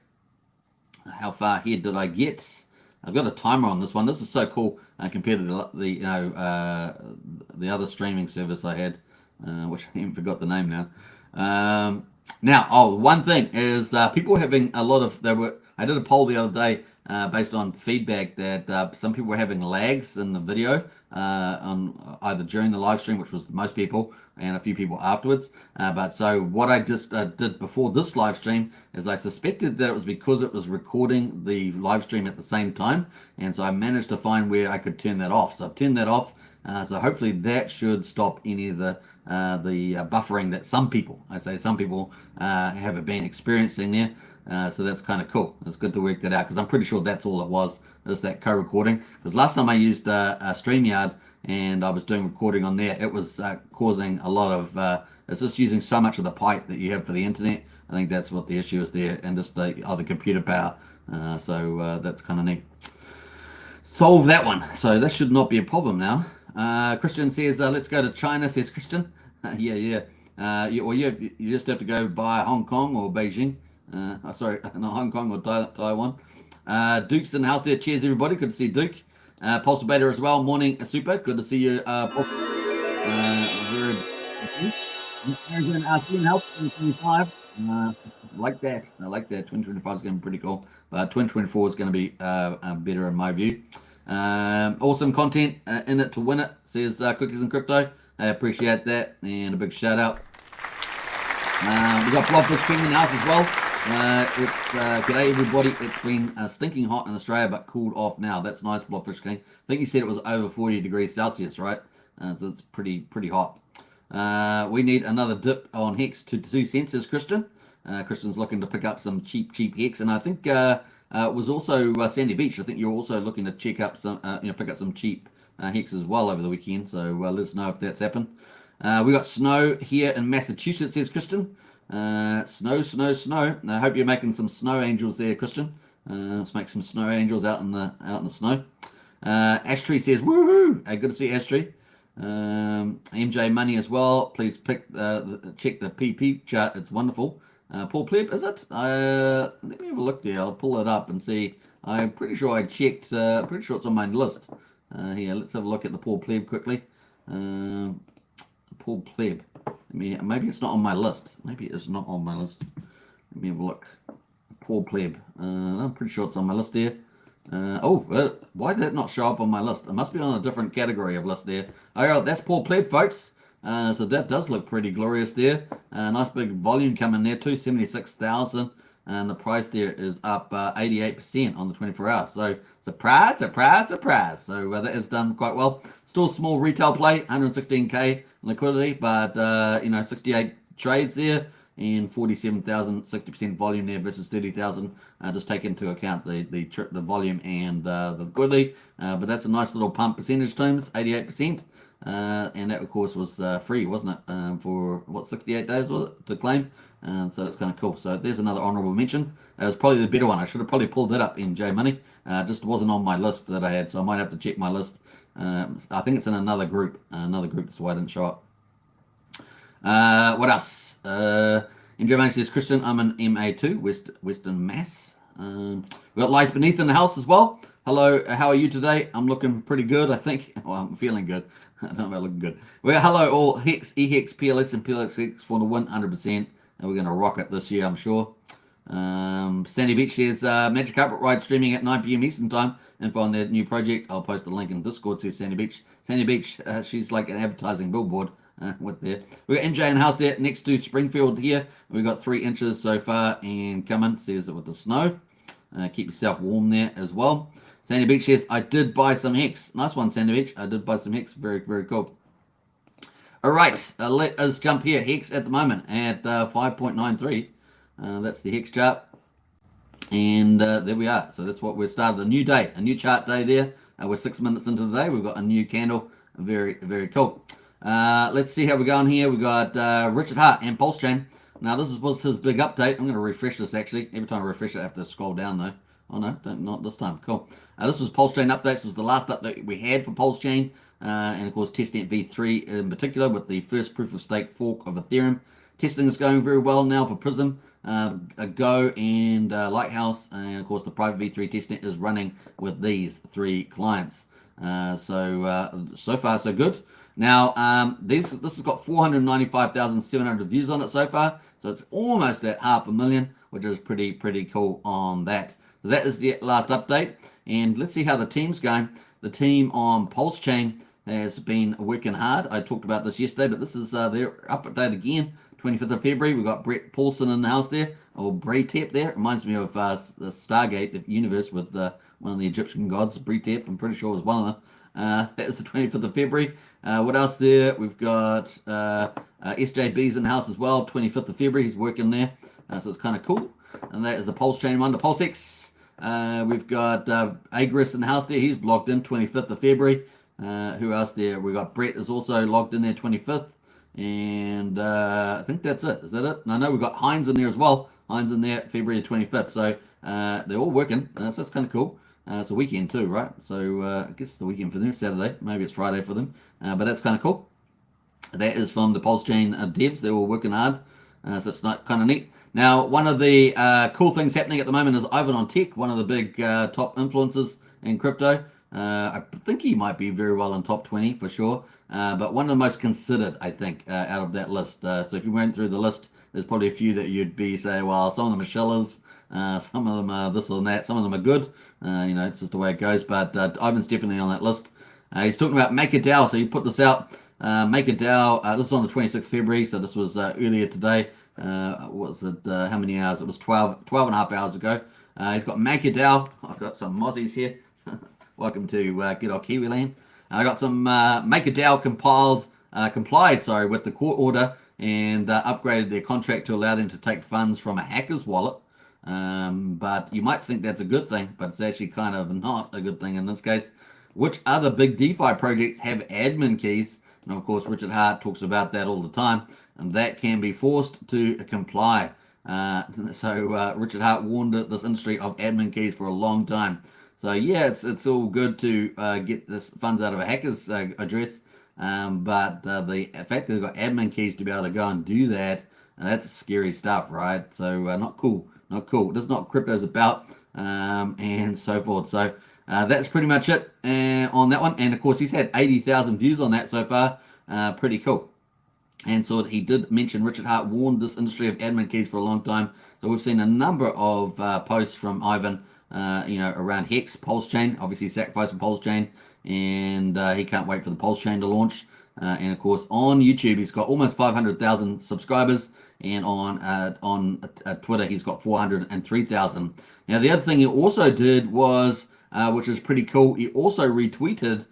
How far ahead did I get? I've got a timer on this one. This is so cool compared to the other streaming service I had, which I even forgot the name now. One thing is people having a lot of I did a poll the other day based on feedback that some people were having lags in the video on either during the live stream, which was most people, and a few people afterwards. But so what I just did before this live stream is I suspected that it was because it was recording the live stream at the same time, and so I managed to find where I could turn that off. So I've turned that off. So hopefully that should stop any of the buffering that some people have been experiencing there. So that's kind of cool. It's good to work that out because I'm pretty sure that's all it was, is that co-recording. Because last time I used StreamYard and I was doing recording on there, it was causing a lot of, it's just using so much of the pipe that you have for the internet. I think that's what the issue is there, and just the other computer power. So that's kind of neat. Solve that one. So that should not be a problem now. Christian says, let's go to China, says Christian. You just have to go by Hong Kong or Beijing. Sorry, not Hong Kong or Taiwan. Duke's in the house there. Cheers, everybody. Good to see Duke. Pulse Beta as well. Morning, Super. Good to see you. Arizona RC in health, 2025. Like that. I like that. 2025 is going to be pretty cool. But 2024 is going to be better in my view. Awesome content in it to win it, says Cookies and Crypto. I appreciate that, and a big shout out. We got Blobfish King in the house as well. G'day everybody. It's been stinking hot in Australia, but cooled off now. That's nice, Blobfish King. I think you said it was over 40 degrees Celsius, right? So it's pretty hot. We need another dip on Hex to 2 cents, says Christian. Christian's looking to pick up some cheap Hex, and I think it was also Sandy Beach. I think you're also looking to check up some, pick up some cheap Hex as well over the weekend. So let us know if that's happened. We got snow here in Massachusetts, says Christian. Snow. I hope you're making some snow angels there, Christian. Let's make some snow angels out in the snow. Ashtree says, woohoo! Good to see Ashtree. MJ Money as well. Please check the PP chart. It's wonderful. Paul Pleb, is it? Let me have a look there. I'll pull it up and see. I'm pretty sure I checked. Pretty sure it's on my list. Here, let's have a look at the Paul Pleb quickly. Paul Pleb. Maybe it's not on my list. Maybe it's not on my list. Let me have a look. Paul Pleb. I'm pretty sure it's on my list there. Why did it not show up on my list? It must be on a different category of list there. Alright, that's Paul Pleb, folks. So that does look pretty glorious there. Nice big volume coming there too, 76,000. And the price there is up 88% on the 24 hours. So surprise. So that is done quite well. Still small retail play, 116k liquidity, but 68 trades there and 47,000, 60% volume there versus 30,000. Just take into account the volume and the liquidity. But that's a nice little pump percentage terms, 88%. And that of course was free, wasn't it? For what, 68 days was it to claim? So it's kind of cool. So there's another honorable mention. It was probably the better one. I should have probably pulled that up, MJ Money. Just wasn't on my list that I had, so I might have to check my list. I think it's in another group. That's why I didn't show up. What else? MJ Money says, Christian, I'm an MA2, Western Mass. We got Lies Beneath in the house as well. Hello, how are you today? I'm looking pretty good, I think. Well, I'm feeling good. I don't know about looking good. Well, hello all. Hex, EHEX, PLS, and PLX for the win 100%. And we're going to rock it this year, I'm sure. Sandy Beach says, Magic Carpet Ride streaming at 9 p.m. Eastern Time. Info on their new project. I'll post a link in Discord, says Sandy Beach. Sandy Beach, she's like an advertising billboard with there. We got MJ in the house there next to Springfield here. We've got 3 inches so far and coming, says it with the snow. Keep yourself warm there as well. Sandy Beach says, I did buy some Hex. Nice one, Sandy Beach. I did buy some Hex. Very, very cool. All right, let us jump here. Hex at the moment at 5.93. That's the Hex chart. And there we are. So that's what we've started. A new day, a new chart day there. We're 6 minutes into the day. We've got a new candle. Very, very cool. Let's see how we're going here. We've got Richard Hart and Pulsechain. Now, this was his big update. I'm going to refresh this, actually. Every time I refresh it, I have to scroll down, though. Oh, no, not this time. Cool. This was Pulsechain updates. This was the last update we had for Pulsechain. And, of course, testnet v3 in particular with the first proof-of-stake fork of Ethereum. Testing is going very well now for Prism, Go, and Lighthouse. And, of course, the private v3 testnet is running with these 3 clients. So far, so good. Now, this has got 495,700 views on it so far. So it's almost at 500,000, which is pretty cool on that. So that is the last update. And let's see how the team's going. The team on Pulsechain has been working hard. I talked about this yesterday, but this is their update again. 25th of February, we've got Brett Paulson in the house there, or Braytep there. It reminds me of the Stargate the universe with one of the Egyptian gods, Braytep. I'm pretty sure it was one of them. That was the 25th of February. What else there? We've got SJB's in the house as well, 25th of February. He's working there, so it's kind of cool. And that is the Pulsechain one, the Pulsex. We've got Agris in the house there. He's logged in 25th of February. Who else there? We've got Brett is also logged in there 25th. And I think that's it. Is that it? No, we've got Heinz in there as well. Heinz in there February 25th. So they're all working. So that's kind of cool. It's a weekend too, right? So I guess it's the weekend for them, Saturday. Maybe it's Friday for them. But that's kind of cool. That is from the Pulsechain devs. They're all working hard. So it's not kind of neat. Now, one of the cool things happening at the moment is Ivan on Tech, one of the big top influencers in crypto. I think he might be very well in top 20 for sure. But one of the most considered, I think, out of that list. So if you went through the list, there's probably a few that you'd be saying, well, some of them are shillers, some of them are this or that, some of them are good. It's just the way it goes. But Ivan's definitely on that list. He's talking about Make a DAO. So he put this out. Make a DAO. This is on the 26th February. So this was earlier today. What was it? How many hours? It was 12 and a half hours ago. He's got Make a DAO. I've got some Mozzies here. Welcome to Get Our Kiwi Land. I got some Make a DAO complied with the court order and upgraded their contract to allow them to take funds from a hacker's wallet. But you might think that's a good thing, but it's actually kind of not a good thing in this case. Which other big DeFi projects have admin keys? And of course, Richard Hart talks about that all the time, and that can be forced to comply. So Richard Hart warned this industry of admin keys for a long time. So yeah, it's all good to get this funds out of a hacker's address, but the fact that they've got admin keys to be able to go and do that, that's scary stuff, right? So not cool. That's not what crypto's about, and so forth. So that's pretty much it on that one. And of course, he's had 80,000 views on that so far. Pretty cool. And so he did mention Richard Hart warned this industry of admin keys for a long time. So we've seen a number of posts from Ivan, around Hex, Pulsechain, obviously sacrificing Pulsechain, and he can't wait for the Pulsechain to launch. And of course, on YouTube, he's got almost 500,000 subscribers, and on Twitter, he's got 403,000. Now, the other thing he also did was, which is pretty cool, he also retweeted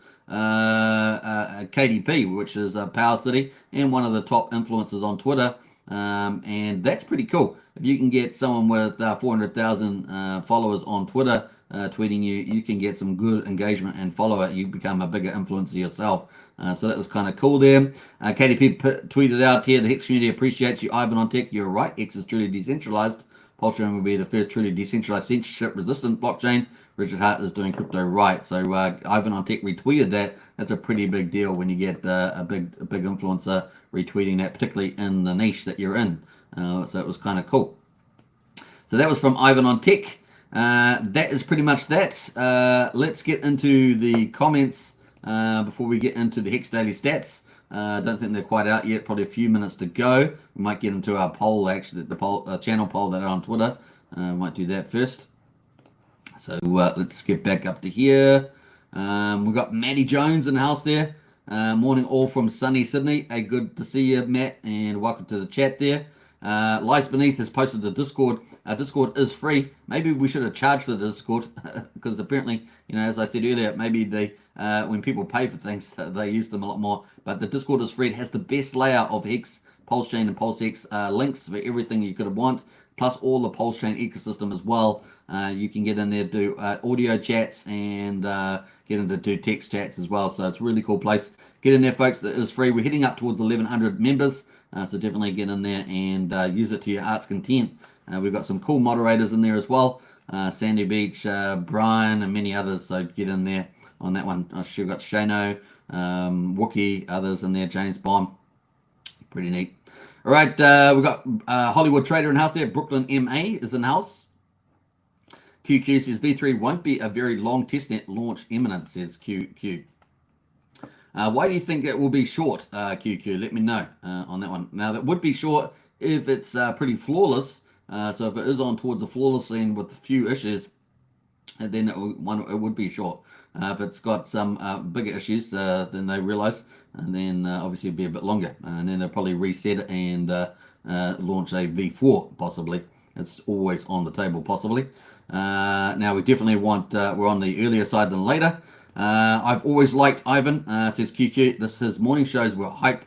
KDP, which is Power City, and one of the top influencers on Twitter, and that's pretty cool. If you can get someone with 400,000 followers on Twitter tweeting you can get some good engagement and follower. You become a bigger influencer yourself. So that was kind of cool there. KDP tweeted out here, the Hex community appreciates you, Ivan on Tech. You're right, Hex is truly decentralized. Pulsechain will be the first truly decentralized censorship-resistant blockchain. Richard Hart is doing crypto right. So Ivan on Tech retweeted that. That's a pretty big deal when you get a big influencer retweeting that, particularly in the niche that you're in. So it was kind of cool. So that was from Ivan on Tech. That is pretty much that. Let's get into the comments before we get into the Hex Daily Stats. I don't think they're quite out yet. Probably a few minutes to go. We might get into our poll, actually, the channel poll that are on Twitter. We might do that first. So let's get back up to here. We've got Matty Jones in the house there. Morning all from sunny Sydney. Hey, good to see you, Matt, and welcome to the chat there. Lies Beneath has posted the Discord. Discord is free. Maybe we should have charged for the Discord because apparently, as I said earlier, maybe the when people pay for things, they use them a lot more. But the Discord is free. It has the best layer of Hex, Pulsechain, and PulseX links for everything you could have want, plus all the Pulsechain ecosystem as well. You can get in there, do audio chats, and get into do text chats as well. So it's a really cool place. Get in there, folks. That is free. We're heading up towards 1,100 members, so definitely get in there and use it to your heart's content. We've got some cool moderators in there as well. Sandy Beach, Brian, and many others. So get in there on that one. We've got Shano, Wookie, others in there, James Bond. Pretty neat. All right, we've got Hollywood Trader in house there. Brooklyn MA is in house. QQ says V3 won't be a very long testnet launch imminent, says QQ. Why do you think it will be short, QQ? Let me know on that one. Now, that would be short if it's pretty flawless. So if it is on towards the flawless end with a few issues, then it would be short. If it's got some bigger issues than they realize, and then obviously it'll be a bit longer. And then they'll probably reset it and launch a V4, possibly. It's always on the table, possibly. Now, we definitely want, we're on the earlier side than later. I've always liked Ivan, says QQ. His morning shows were hype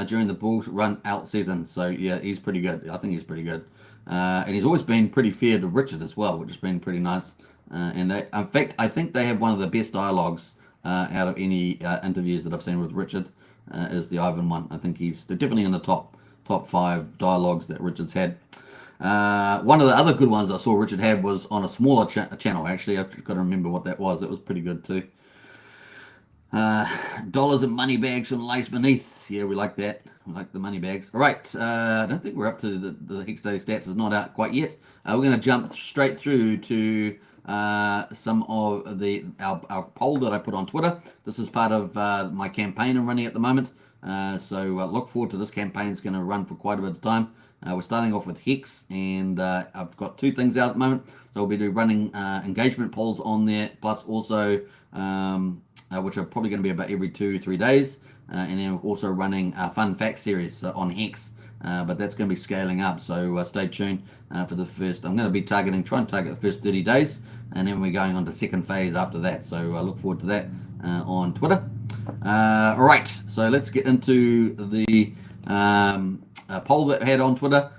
during the bull run out season. So, yeah, he's pretty good. I think he's pretty good. And he's always been pretty fair to Richard as well, which has been pretty nice. And they, in fact, I think they have one of the best dialogues out of any interviews that I've seen with Richard, is the Ivan one. I think he's definitely in the top 5 dialogues that Richard's had. One of the other good ones I saw Richard had was on a smaller channel, actually. I've got to remember what that was. It was pretty good too. Dollars and money bags from Lace Beneath. Yeah, we like that. We like the money bags. All right. I don't think we're up to the Hex Day stats. Is not out quite yet. We're going to jump straight through to some of our poll that I put on Twitter. This is part of my campaign I'm running at the moment. So look forward to this campaign. It's going to run for quite a bit of time. We're starting off with Hex, and I've got 2 things out at the moment. So we'll be running engagement polls on there, plus also, which are probably going to be about every 2-3 days. And then we're also running a fun fact series on Hex, but that's going to be scaling up. So stay tuned for the first. I'm going to be try and target the first 30 days, and then we're going on to second phase after that. So look forward to that on Twitter. All right, so let's get into the poll that I had on Twitter.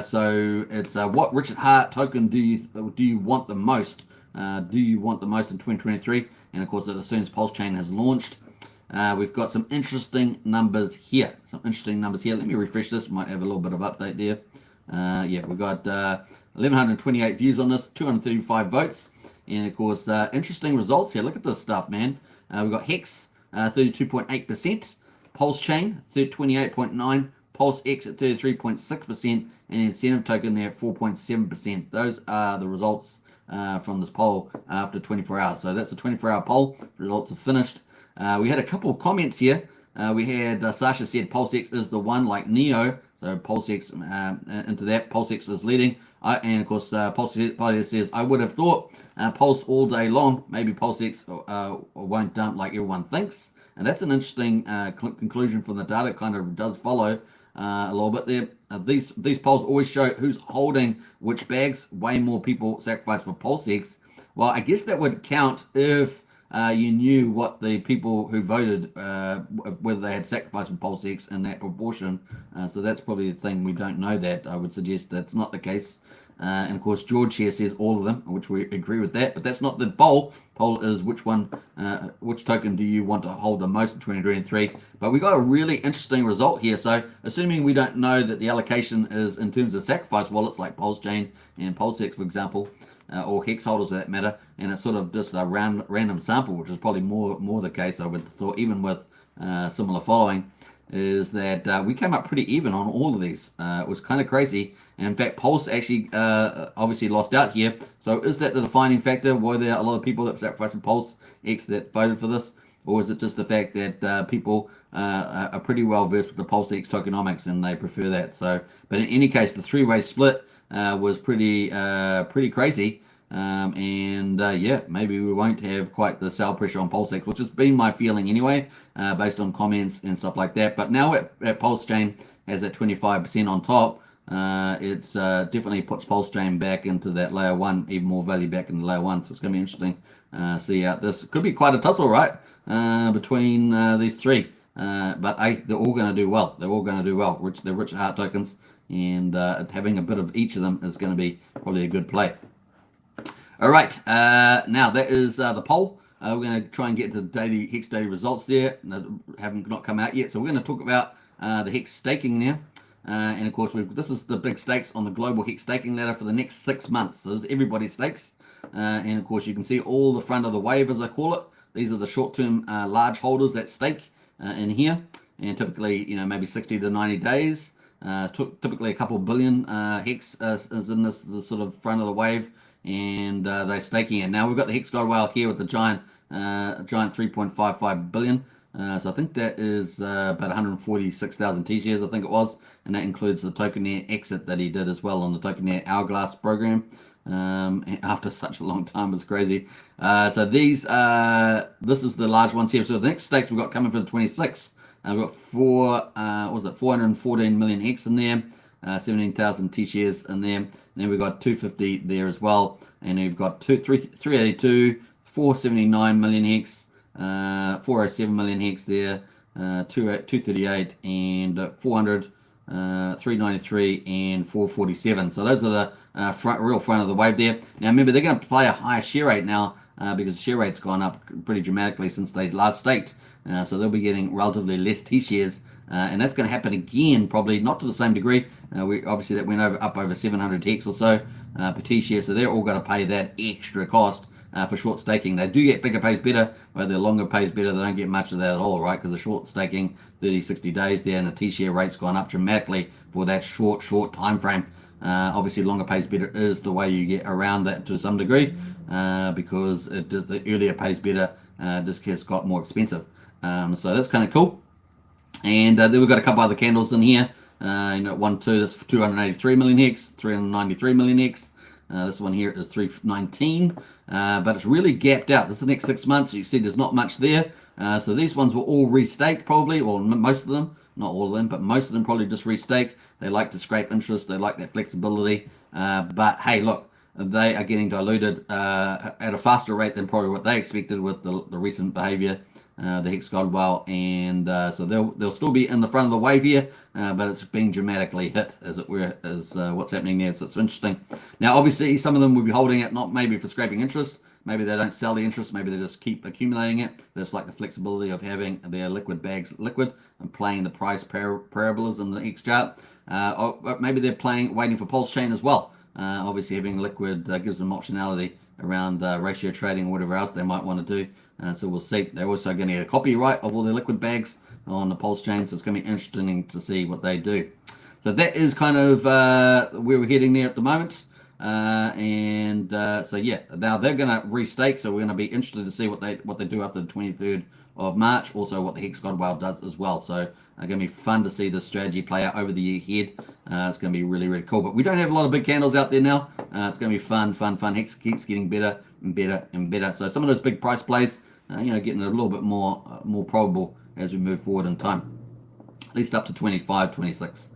So it's what Richard Hart token do you want the most? Do you want the most in 2023? And of course, as soon as Pulsechain has launched, we've got some interesting numbers here. Let me refresh this. Might have a little bit of update there. Yeah, we've got 1,128 views on this, 235 votes, and of course, interesting results here. Look at this stuff, man. We've got Hex, 32.8%, Pulsechain, 28.9%, PulseX at 33.6%, and Incentive Token there at 4.7%. Those are the results from this poll after 24 hours. So that's a 24-hour poll. Results are finished. We had a couple of comments here. We had Sasha said PulseX is the one, like Neo. So PulseX into that. PulseX is leading. And of course, PulseX says, I would have thought Pulse all day long. Maybe PulseX won't dump like everyone thinks. And that's an interesting conclusion from the data. It kind of does follow a little bit there. These polls always show who's holding which bags. Way more people sacrifice for PulseX. Well, I guess that would count if you knew what the people who voted, whether they had sacrificed for PulseX in that proportion. So that's probably the thing. We don't know that. I would suggest that's not the case. And of course, George here says all of them, which we agree with that. But that's not the poll. Poll is which token do you want to hold the most in 2023? But we got a really interesting result here. So assuming we don't know that the allocation is in terms of sacrifice wallets like Pulsechain and PulseX, for example, or Hex holders for that matter, and it's sort of just a random sample, which is probably more the case, I would have thought, even with similar following, is that we came up pretty even on all of these. It was kind of crazy. And in fact, Pulse actually obviously lost out here. So is that the defining factor? Were there a lot of people that sacrificed Pulse X that voted for this? Or is it just the fact that people are pretty well versed with the Pulse X tokenomics and they prefer that? So, but in any case, the 3-way split was pretty crazy. Yeah, maybe we won't have quite the sell pressure on Pulsechain, which has been my feeling anyway, based on comments and stuff like that. But now at Pulsechain has that 25% on top, it's definitely puts Pulsechain back into that layer 1, even more value back in the layer 1. So it's going to be interesting. See out this could be quite a tussle, right? between these three. But they're all going to do well. They're all going to do well. They're rich at heart tokens, and having a bit of each of them is going to be probably a good play. All right, now that is the poll. We're going to try and get to the Hex daily results there. Haven't not come out yet, so we're going to talk about the Hex staking now. And of course, this is the big stakes on the global Hex staking ladder for the next 6 months. So this is everybody's stakes. And of course, you can see all the front of the wave, as I call it. These are the short-term large holders that stake in here. And typically, maybe 60 to 90 days. Typically a couple billion Hex is in this sort of front of the wave. And they're staking it. Now we've got the Hex God Whale here with the giant 3.55 billion. So I think that is about 146,000 T-shares, I think it was. And that includes the Tokenaire exit that he did as well on the Tokenaire Hourglass program. After such a long time, it's crazy. So this is the large ones here. So the next stakes we've got coming for the 26th. We've got 414 million Hex in there, 17,000 T-shares in there. And then we've got 250 there as well. And we've got 382, 479 million Hex, 407 million Hex there, 238 and 400, 393 and 447. So those are the real front of the wave there. Now remember, they're going to play a higher share rate now because the share rate's gone up pretty dramatically since they last staked. So they'll be getting relatively less T-shares. And that's going to happen again, probably not to the same degree. Obviously that went up over 700 Hex or so per T-share. So they're all going to pay that extra cost for short staking. They do get bigger pays better, but the longer pays better. They don't get much of that at all, right? Because the short staking, 30, 60 days there, and the T-share rate's gone up dramatically for that short time frame. Obviously, longer pays better is the way you get around that to some degree, because the earlier pays better just has got more expensive. So that's kind of cool. And then we've got a couple other candles in here. 1, 2, that's 283 million Hex, 393 million Hex. This one here is 319, but it's really gapped out. This is the next 6 months. You see there's not much there. So these ones were all restaked probably, or most of them, not all of them, but most of them probably just restake. They like to scrape interest. They like that flexibility. But hey, look, they are getting diluted at a faster rate than probably what they expected with the recent behavior, the Hex God Whale, and so they'll still be in the front of the wave here, but it's being dramatically hit, as it were, as what's happening there. So it's interesting. Now, obviously, some of them will be holding it, not maybe for scraping interest. Maybe they don't sell the interest. Maybe they just keep accumulating it. That's like the flexibility of having their liquid bags liquid and playing the price parabolas in the Hex chart. Or maybe they're waiting for Pulsechain as well. Obviously, having liquid gives them optionality around ratio trading or whatever else they might want to do. So we'll see. They're also going to get a copyright of all their liquid bags on the Pulsechain, so it's going to be interesting to see what they do. So that is kind of where we're heading there at the moment. So yeah, now they're going to restake, so we're going to be interested to see what they do after the 23rd of March. Also, what the Hex God Whale does as well. So it's going to be fun to see this strategy play out over the year ahead. It's going to be really, really cool. But we don't have a lot of big candles out there now. It's going to be fun. Hex keeps getting better and better and better. So some of those big price plays, getting a little bit more probable as we move forward in time, at least up to 25, 26.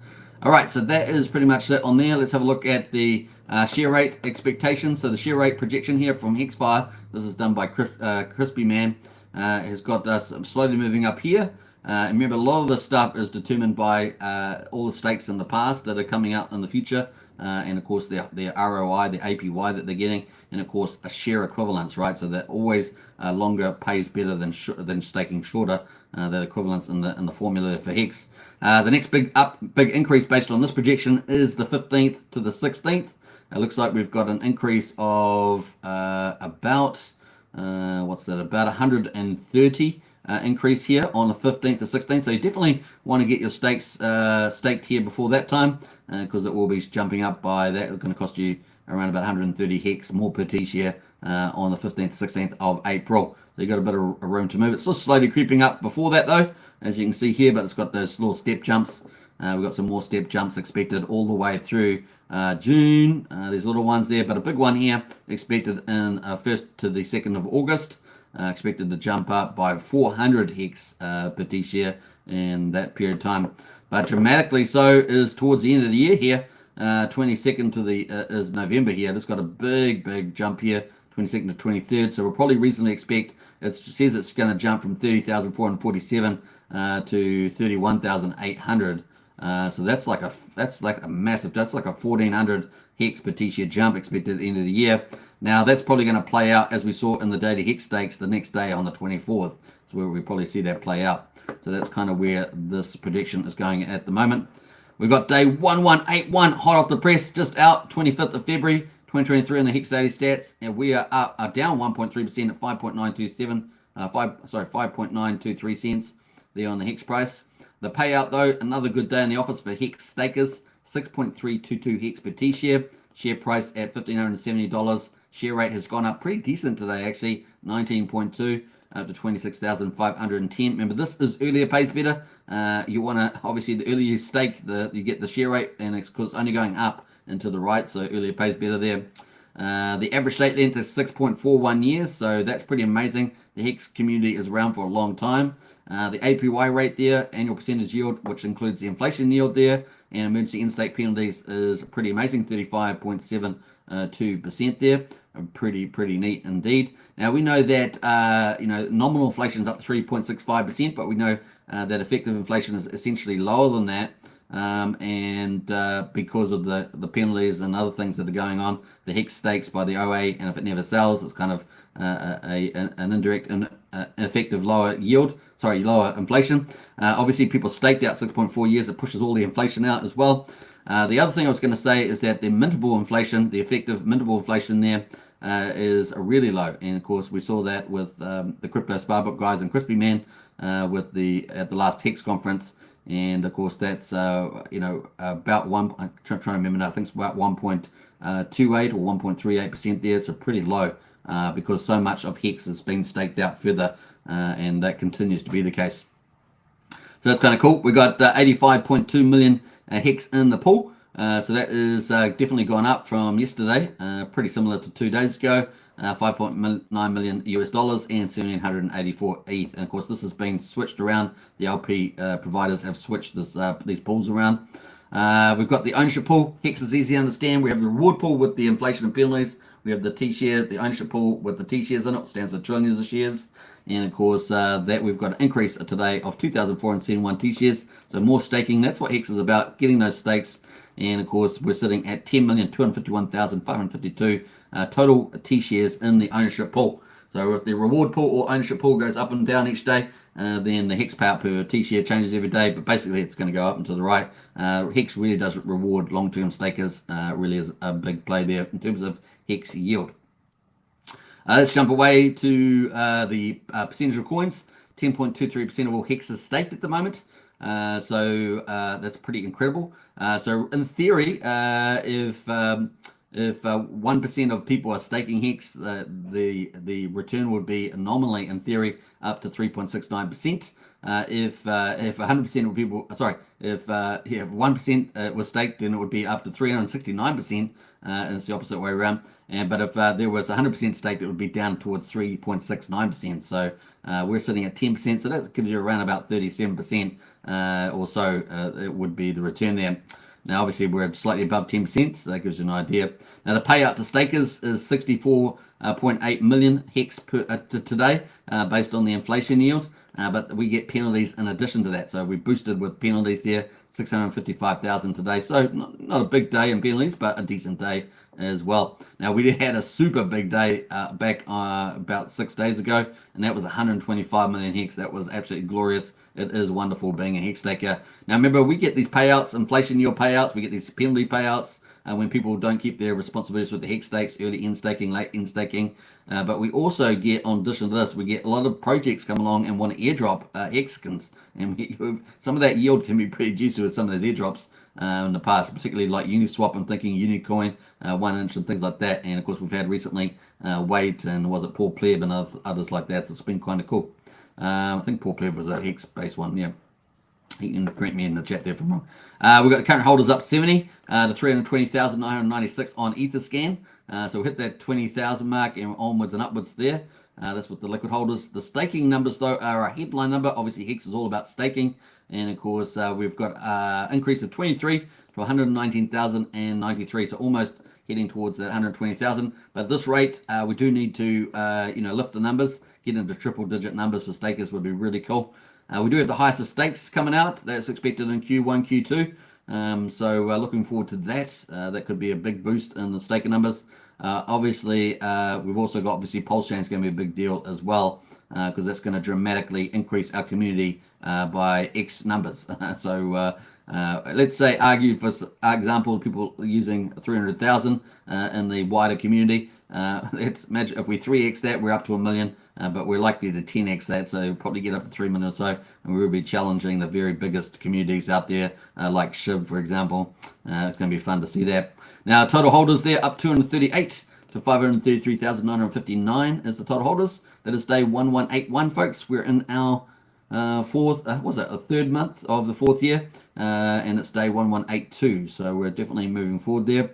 All right, so that is pretty much it on there. Let's have a look at the share rate expectations. So the share rate projection here from Hexfire, this is done by Crispy Man, has got us slowly moving up here. Remember, a lot of this stuff is determined by all the stakes in the past that are coming out in the future, and of course their ROI, the APY that they're getting, and of course a share equivalence, right? So that always longer pays better than staking shorter. That equivalence in the formula for Hex. The next big increase based on this projection is the 15th to the 16th. It looks like we've got an increase of about 130 increase here on the 15th to 16th. So you definitely want to get your stakes staked here before that time, because it will be jumping up by that. It's going to cost you around about 130 Hex more per T-share on the 15th to 16th of April. So you've got a bit of room to move. It's still slowly creeping up before that though, as you can see here, but it's got those little step jumps. We've got some more step jumps expected all the way through June. There's little ones there, but a big one here expected in 1st to the 2nd of August. Expected to jump up by 400 Hex per T-share in that period of time. But dramatically so is towards the end of the year here. 22nd to the is November here. This got a big jump here, 22nd to 23rd. So we'll probably reasonably expect it says it's going to jump from 30,447 to 31,800. So that's like a massive, that's like a 1,400 hex per T-share jump expected at the end of the year. Now that's probably going to play out as we saw in the daily hex stakes the next day on the 24th. So where we probably see that play out. So that's kind of where this prediction is going at the moment. We've got day 1181 hot off the press, just out, 25th of February 2023 in the Hex Daily Stats, and we are down 1.3% at 5.923 cents there on the Hex price. The payout though, another good day in the office for Hex stakers, 6.322 Hex per T-share, share price at $1,570. Share rate has gone up pretty decent today actually, 19.2 up to 26,510. Remember, this is earlier pays better. You want to, obviously, the earlier you stake, you get the share rate, and it's because it's only going up and to the right, so earlier pays better there. The average stake length is 6.41 years, so that's pretty amazing. The Hex community is around for a long time. The APY rate there, annual percentage yield, which includes the inflation yield there, and emergency in-stake penalties is pretty amazing, 35.72% there. Pretty neat indeed. Now we know that nominal inflation is up to 3.65%, but we know that effective inflation is essentially lower than that, and because of the penalties and other things that are going on, the Hex stakes by the OA, and if it never sells, it's kind of an indirect and effective lower inflation. Obviously, people staked out 6.4 years. It pushes all the inflation out as well. The other thing I was going to say is that the mintable inflation, the effective mintable inflation there, is really low, and of course we saw that with the crypto Sparbook guys and Crispy Man at the last Hex conference, and of course that's about one. I'm trying to remember now. I think it's about 1.28 or 1.38% there. So pretty low because so much of Hex has been staked out further, and that continues to be the case. So that's kind of cool. We got 85.2 million Hex in the pool. So that is definitely gone up from yesterday, pretty similar to 2 days ago, $5.9 million US and 1,784 ETH. And of course, this has been switched around. The LP providers have switched these pools around. We've got the ownership pool. Hex is easy to understand. We have the reward pool with the inflation and penalties. We have the T-share, the ownership pool with the T-shares in it, stands for trillions of shares. And of course, that we've got an increase today of 2,471 T-shares. So more staking. That's what Hex is about, getting those stakes. And of course, we're sitting at 10,251,552 total T-shares in the ownership pool. So if the reward pool or ownership pool goes up and down each day, then the Hex payout per T-share changes every day. But basically, it's going to go up and to the right. Hex really does reward long-term stakers. Really is a big play there in terms of Hex yield. Let's jump away to the percentage of coins. 10.23% of all Hex is staked at the moment. So that's pretty incredible. So in theory, if 1% of people are staking Hex, the return would be nominally, in theory, up to 3.69%. If 100% of people, if 1% was staked, then it would be up to 369%. And it's the opposite way around. But if there was 100% staked, it would be down towards 3.69%. So we're sitting at 10%, so that gives you around about 37% or so. It would be the return there. Now, obviously, we're slightly above 10%, so that gives you an idea. Now, the payout to stakers is 64.8 million Hex today, based on the inflation yield. But we get penalties in addition to that. So we boosted with penalties there, 655,000 today. So not a big day in penalties, but a decent day as well. Now, we had a super big day back about 6 days ago, and that was 125 million Hex. That was absolutely glorious. It is wonderful being a Hex staker. Now, remember, we get these payouts, inflation yield payouts. We get these penalty payouts when people don't keep their responsibilities with the Hex stakes, early in staking, late in staking. But we also get, on addition to this, we get a lot of projects come along and want to airdrop Hexkins. And some of that yield can be pretty juicy with some of those airdrops in the past, particularly like Uniswap, I'm thinking Unicoin, 1inch and things like that. And of course, we've had recently Wait and was it Paul Pleb and others like that. So it's been kind of cool. I think Paul Pleb was a Hex-based one, yeah. You can correct me in the chat there if I'm wrong. We've got the current holders up 70 to 320,996 on Etherscan. So we'll hit that 20,000 mark and onwards and upwards there. That's with the liquid holders. The staking numbers, though, are a headline number. Obviously, Hex is all about staking. And, of course, we've got an increase of 23 to 119,093. So almost heading towards that 120,000. But at this rate, we do need to, lift the numbers, get into triple-digit numbers for stakers would be really cool. We do have the highest of stakes coming out. That's expected in Q1, Q2. So looking forward to that. That could be a big boost in the staker numbers. Obviously, we've also got Pulsechain is going to be a big deal as well, because that's going to dramatically increase our community by X numbers. So let's say, argue for example, people using 300,000 in the wider community. Let's imagine if we 3x that, we're up to 1 million. But we're likely to 10x that, so probably get up to 3 million or so, and we will be challenging the very biggest communities out there, like Shiv, for example. It's going to be fun to see that. Now, total holders there up 238 to 533,959 is the total holders. That is day 1181, folks. We're in our third month of the fourth year, and it's day 1182. So we're definitely moving forward there.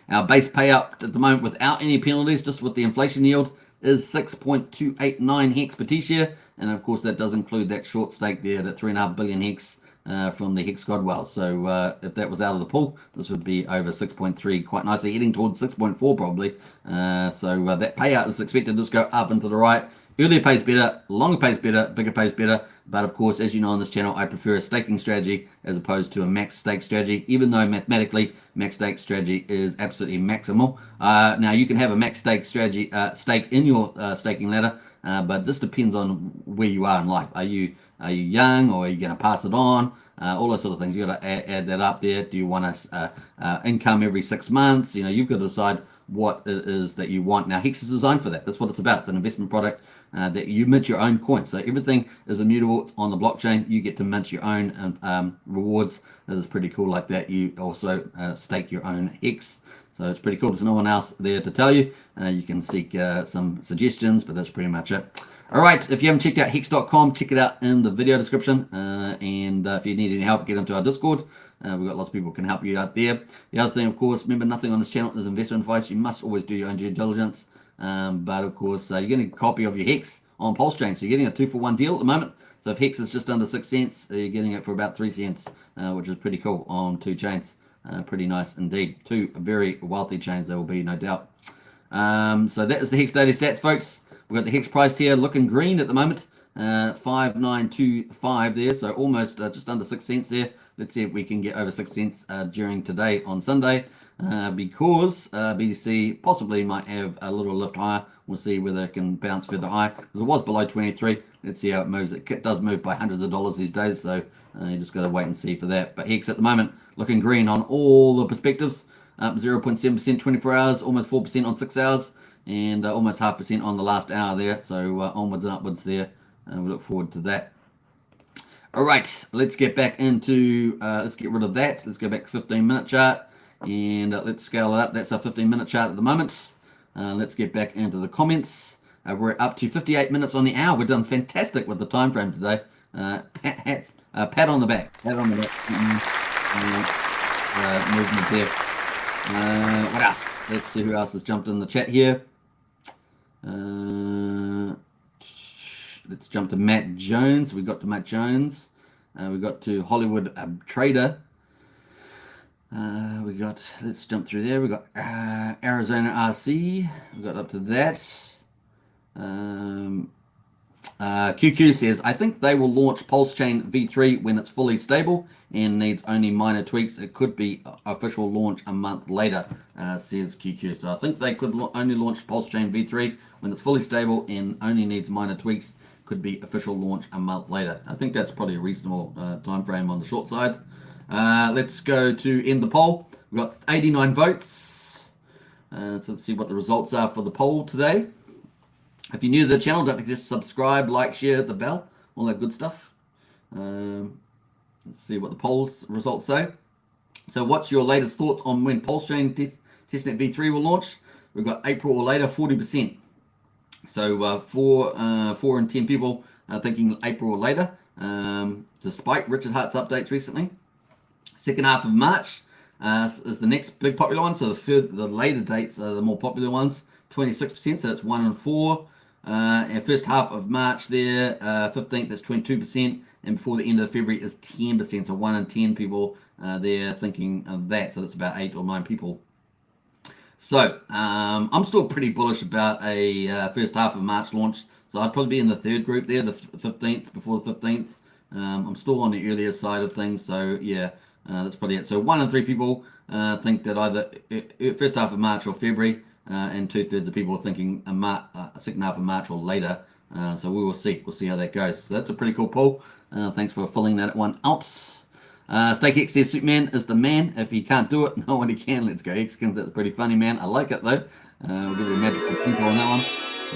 Our base payout at the moment, without any penalties, just with the inflation yield, is 6.289 hex per T-share, and of course that does include that short stake there, that 3.5 billion hex from the Hex Godwell. So if that was out of the pool, this would be over 6.3, quite nicely, heading towards 6.4 probably. So that payout is expected to just go up and to the right. Earlier pays better, longer pays better, bigger pays better. But of course, as you know on this channel, I prefer a staking strategy as opposed to a max stake strategy, even though mathematically max stake strategy is absolutely maximal. Now you can have a max stake strategy stake in your staking ladder, but this depends on where you are in life. Are you young, or are you going to pass it on? All those sort of things. You got to add that up there. Do you want income every 6 months? You've got to decide what it is that you want. Now Hex is designed for that. That's what it's about. It's an investment product that you mint your own coins. So everything is immutable on the blockchain. You get to mint your own rewards. That is pretty cool like that. You also stake your own Hex. So it's pretty cool. There's no one else there to tell you. You can seek some suggestions, but that's pretty much it. All right, if you haven't checked out hex.com, check it out in the video description. And if you need any help, get into our Discord. We've got lots of people who can help you out there. The other thing, of course, remember, nothing on this channel is investment advice. You must always do your own due diligence. But of course, you're getting a copy of your Hex on Pulsechain. So you're getting a 2-for-1 deal at the moment. So if Hex is just under 6 cents, you're getting it for about 3 cents, which is pretty cool on 2 chains. Pretty nice indeed. 2 very wealthy chains, there will be, no doubt. So that is the Hex daily stats, folks. We've got the Hex price here looking green at the moment. 5.925 there, so almost just under 6 cents there. Let's see if we can get over 6 cents during today on Sunday, because BTC possibly might have a little lift higher. We'll see whether it can bounce further higher, because it was below 23. Let's see how it moves. It does move by hundreds of dollars these days, so you just got to wait and see for that. But Hex at the moment looking green on all the perspectives, up 0.7% 24 hours, almost 4% on 6 hours, and almost 0.5% on the last hour there. So onwards and upwards there. We look forward to that. All right, let's get back into, let's get rid of that. Let's go back to 15-minute chart, and let's scale it up. That's our 15-minute chart at the moment. Let's get back into the comments. We're up to 58 minutes on the hour. We've done fantastic with the time frame today. Pat on the back. Pat on the back. Movement there. What else? Let's see who else has jumped in the chat here. Let's jump to Matt Jones. We got to Matt Jones. We got to Hollywood Trader. Let's jump through there. We got Arizona RC. We got up to that. QQ says, I think they will launch Pulsechain V3 when it's fully stable and needs only minor tweaks. It could be official launch a month later, says QQ. So I think they could only launch Pulsechain V3 when it's fully stable and only needs minor tweaks. Could be official launch a month later. I think that's probably a reasonable time frame on the short side. Let's go to end the poll. We've got 89 votes. So let's see what the results are for the poll today. If you're new to the channel, don't forget to subscribe, like, share, hit the bell, all that good stuff. Let's see what the polls results say. So what's your latest thoughts on when Pulsechain Testnet V3 will launch? We've got April or later, 40%. So 4 in 10 people are thinking April or later, despite Richard Hart's updates recently. Second half of March is the next big popular one. So the later dates are the more popular ones, 26%, so that's 1 in 4. And first half of March there, 15th, that's 22%. And before the end of February is 10%, so 1 in 10 people there thinking of that. So that's about 8 or 9 people. So I'm still pretty bullish about a first half of March launch. So I'd probably be in the third group there, the 15th, before the 15th. I'm still on the earlier side of things. So yeah, that's probably it. So 1 in 3 people think that either first half of March or February, and 2/3 of people are thinking a second half of March or later. So we will see. We'll see how that goes. So that's a pretty cool poll. Thanks for filling that one out. StakeX says Superman is the man. If he can't do it, no one can. Let's go Xkins. That's pretty funny, man. I like it though. We'll give you a magical tinkle on that one.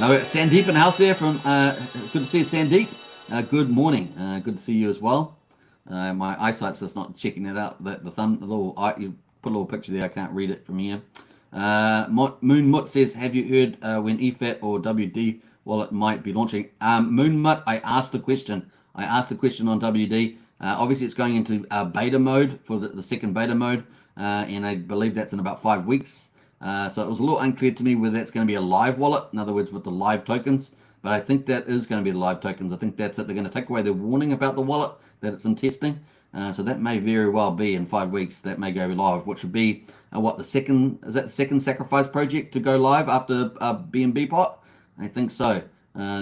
No, Sandeep in the house there from. It's good to see you, Sandeep. Good morning. Good to see you as well. My eyesight's just not checking that out. The little you put a little picture there. I can't read it from here. Moon Mutt says, have you heard when EFAT or WD wallet might be launching? Moon Mutt, I asked the question. I asked the question on WD. Obviously, it's going into beta mode for the second beta mode, and I believe that's in about 5 weeks. So it was a little unclear to me whether that's going to be a live wallet, in other words, with the live tokens. But I think that is going to be the live tokens. I think that's it. They're going to take away the warning about the wallet that it's in testing. So that may very well be in 5 weeks. That may go live, which would be what, is that the second sacrifice project to go live after BNB pot? I think so.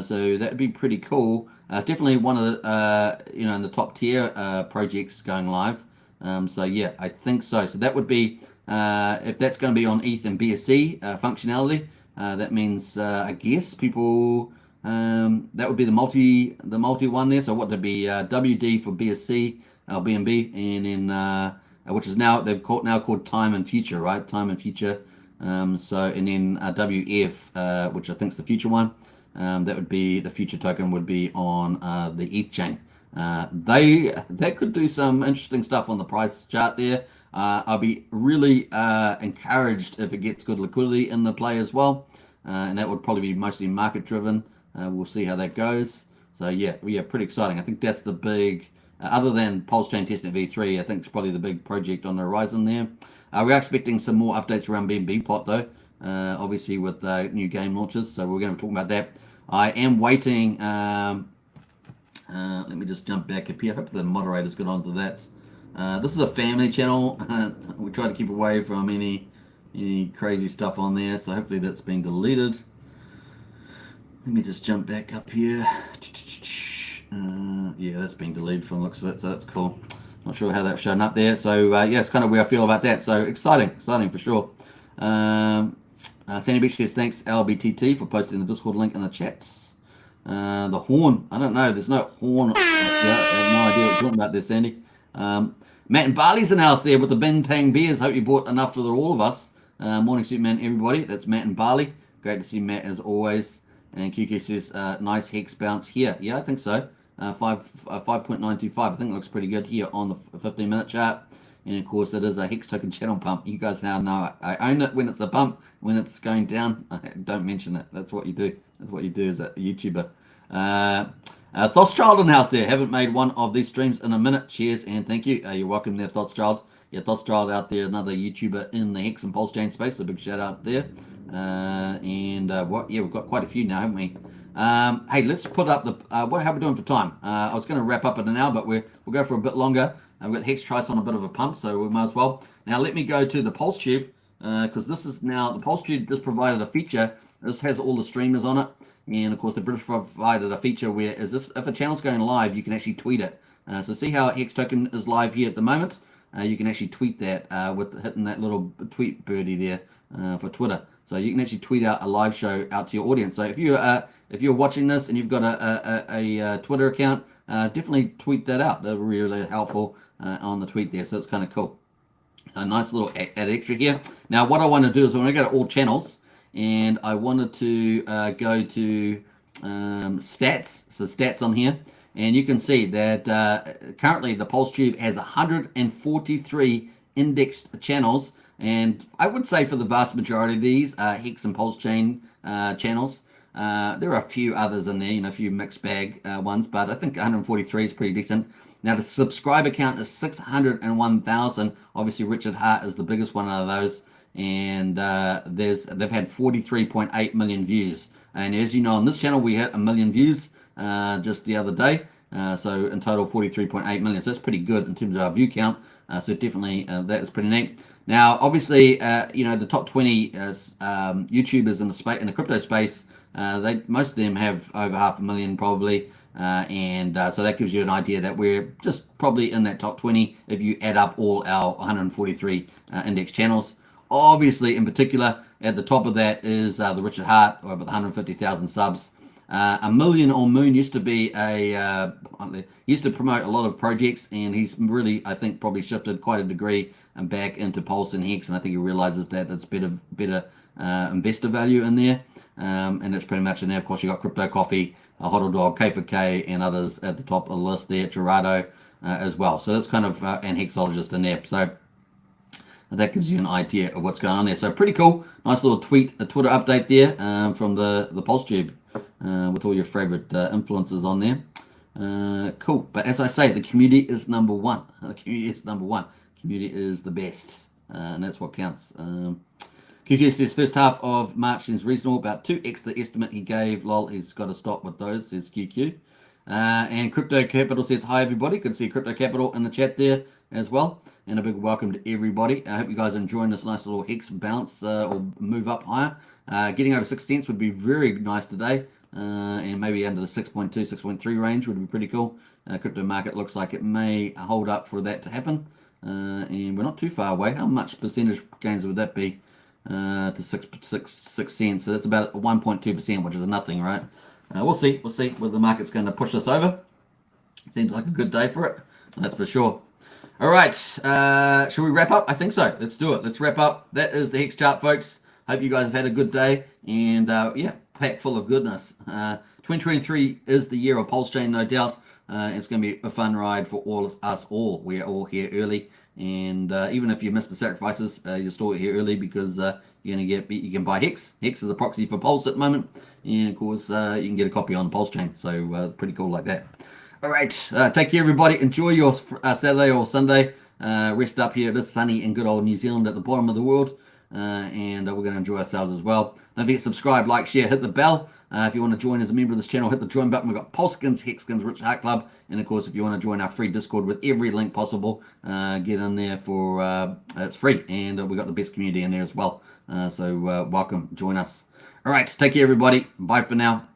So that would be pretty cool. Definitely one of the in the top tier projects going live. So yeah, I think so. So that would be if that's going to be on ETH and BSC functionality. That means I guess people that would be the multi one there. So what would be WD for BSC, BNB, and then which is now called Time and Future, right? Time and Future. So and then WF, which I think is the future one. That would be the future token would be on the ETH chain. They could do some interesting stuff on the price chart there. I'll be really encouraged if it gets good liquidity in the play as well, and that would probably be mostly market driven. We'll see how that goes. So yeah, pretty exciting. I think that's the big, other than Pulsechain testnet V3, I think it's probably the big project on the horizon there. We are expecting some more updates around BNB pot though, obviously with new game launches. So we're going to talk about that. I am waiting. Let me just jump back up here. I hope the moderators get onto that. This is a family channel. We try to keep away from any crazy stuff on there. So hopefully that's been deleted. Let me just jump back up here. Yeah, that's been deleted from the looks of it. So that's cool. Not sure how that's shown up there. So yeah, it's kind of where I feel about that. So exciting for sure. Sandy Beach says thanks LBTT for posting the Discord link in the chat. The horn, I don't know. There's no horn. I have no idea what you're talking about there, Sandy. Matt and Barley's in the house there with the Bintang beers. Hope you bought enough for all of us. Morning Superman, everybody. That's Matt and Barley. Great to see Matt as always. And QQ says nice hex bounce here. Yeah, I think so. 5.925. I think it looks pretty good here on the 15-minute chart. And of course, it is a Hex Token channel pump. You guys now know I own it when it's a pump. When it's going down, don't mention it. That's what you do. That's what you do as a YouTuber. Thoughtschild in the house there. Haven't made one of these streams in a minute. Cheers and thank you. You're welcome there, Thoughtschild. Yeah, Thoughtschild out there, another YouTuber in the Hex and Pulsechain space. A big shout out there. We've got quite a few now, haven't we? Hey, let's put up the how are we doing for time? I was going to wrap up in an hour, but we'll go for a bit longer. We've got Hex Trice on a bit of a pump, so we might as well. Now let me go to the Pulse Tube, because this is now the Pulse Tube just provided a feature. This has all the streamers on it, and of course the British provided a feature where as if a channel's going live, you can actually tweet it. So see how Hex Token is live here at the moment. You can actually tweet that with hitting that little tweet birdie there for Twitter. So you can actually tweet out a live show out to your audience. So if you're watching this and you've got a Twitter account, definitely tweet that out. They're really helpful on the tweet there. So it's kind of cool. A nice little add extra here. Now what I want to do is I want to go to all channels, and I wanted to go to stats. So stats on here, and you can see that currently the Pulse Tube has 143 indexed channels. And I would say for the vast majority of these Hex and Pulsechain channels, there are a few others in there, a few mixed bag ones, but I think 143 is pretty decent. Now the subscriber count is 601,000. Obviously Richard Hart is the biggest one out of those, and they've had 43.8 million views. And as you know, on this channel we hit 1 million views just the other day. So in total 43.8 million. So that's pretty good in terms of our view count. So definitely that is pretty neat. Now, obviously, the top 20 YouTubers in the crypto space, most of them have over 500,000 probably, so that gives you an idea that we're just probably in that top 20 if you add up all our 143 index channels. Obviously, in particular, at the top of that is the Richard Hart, or about 150,000 subs. A Million or Moon used to be used to promote a lot of projects, and he's really, I think, probably shifted quite a degree and back into Pulse and Hex, and I think he realizes that there's better investor value in there, and that's pretty much in there. Of course, you got Crypto Coffee, Hodl Dog, K4K, and others at the top of the list there, Gerardo as well. So that's kind of an Hexologist in there. So that gives you an idea of what's going on there. So pretty cool. Nice little Twitter update there from the Pulse Tube with all your favorite influencers on there. Cool. But as I say, the community is number one. The community is number one. Community is the best, and that's what counts. QQ says first half of March seems reasonable, about 2x the estimate he gave. Lol, he's got to stop with those, says QQ. And Crypto Capital says hi everybody. Good to see Crypto Capital in the chat there as well. And a big welcome to everybody. I hope you guys are enjoying this nice little Hex bounce or move up higher. Getting over 6 cents would be very nice today. And maybe under the 6.2, 6.3 range would be pretty cool. Crypto market looks like it may hold up for that to happen. And we're not too far away. How much percentage gains would that be to 6 cents? So that's about 1.2%, which is nothing, right? We'll see. We'll see whether the market's going to push us over. Seems like a good day for it. That's for sure. All right. Should we wrap up? I think so. Let's do it. Let's wrap up. That is the Hex chart, folks. Hope you guys have had a good day. And yeah, packed full of goodness. 2023 is the year of Pulsechain, no doubt. It's going to be a fun ride for us all. We are all here early, and even if you missed the sacrifices, you're still here early because you can buy Hex. Hex is a proxy for Pulse at the moment, and of course you can get a copy on Pulsechain. So pretty cool like that. All right, take care, everybody. Enjoy your Saturday or Sunday. Rest up here. It is sunny in good old New Zealand at the bottom of the world, and we're going to enjoy ourselves as well. Don't forget to subscribe, like, share, hit the bell. If you want to join as a member of this channel, hit the join button. We've got Pulsekins, Hexkins, Rich Heart Club. And of course, if you want to join our free Discord with every link possible, get in there for, it's free. And we've got the best community in there as well. So welcome, join us. All right, take care, everybody. Bye for now.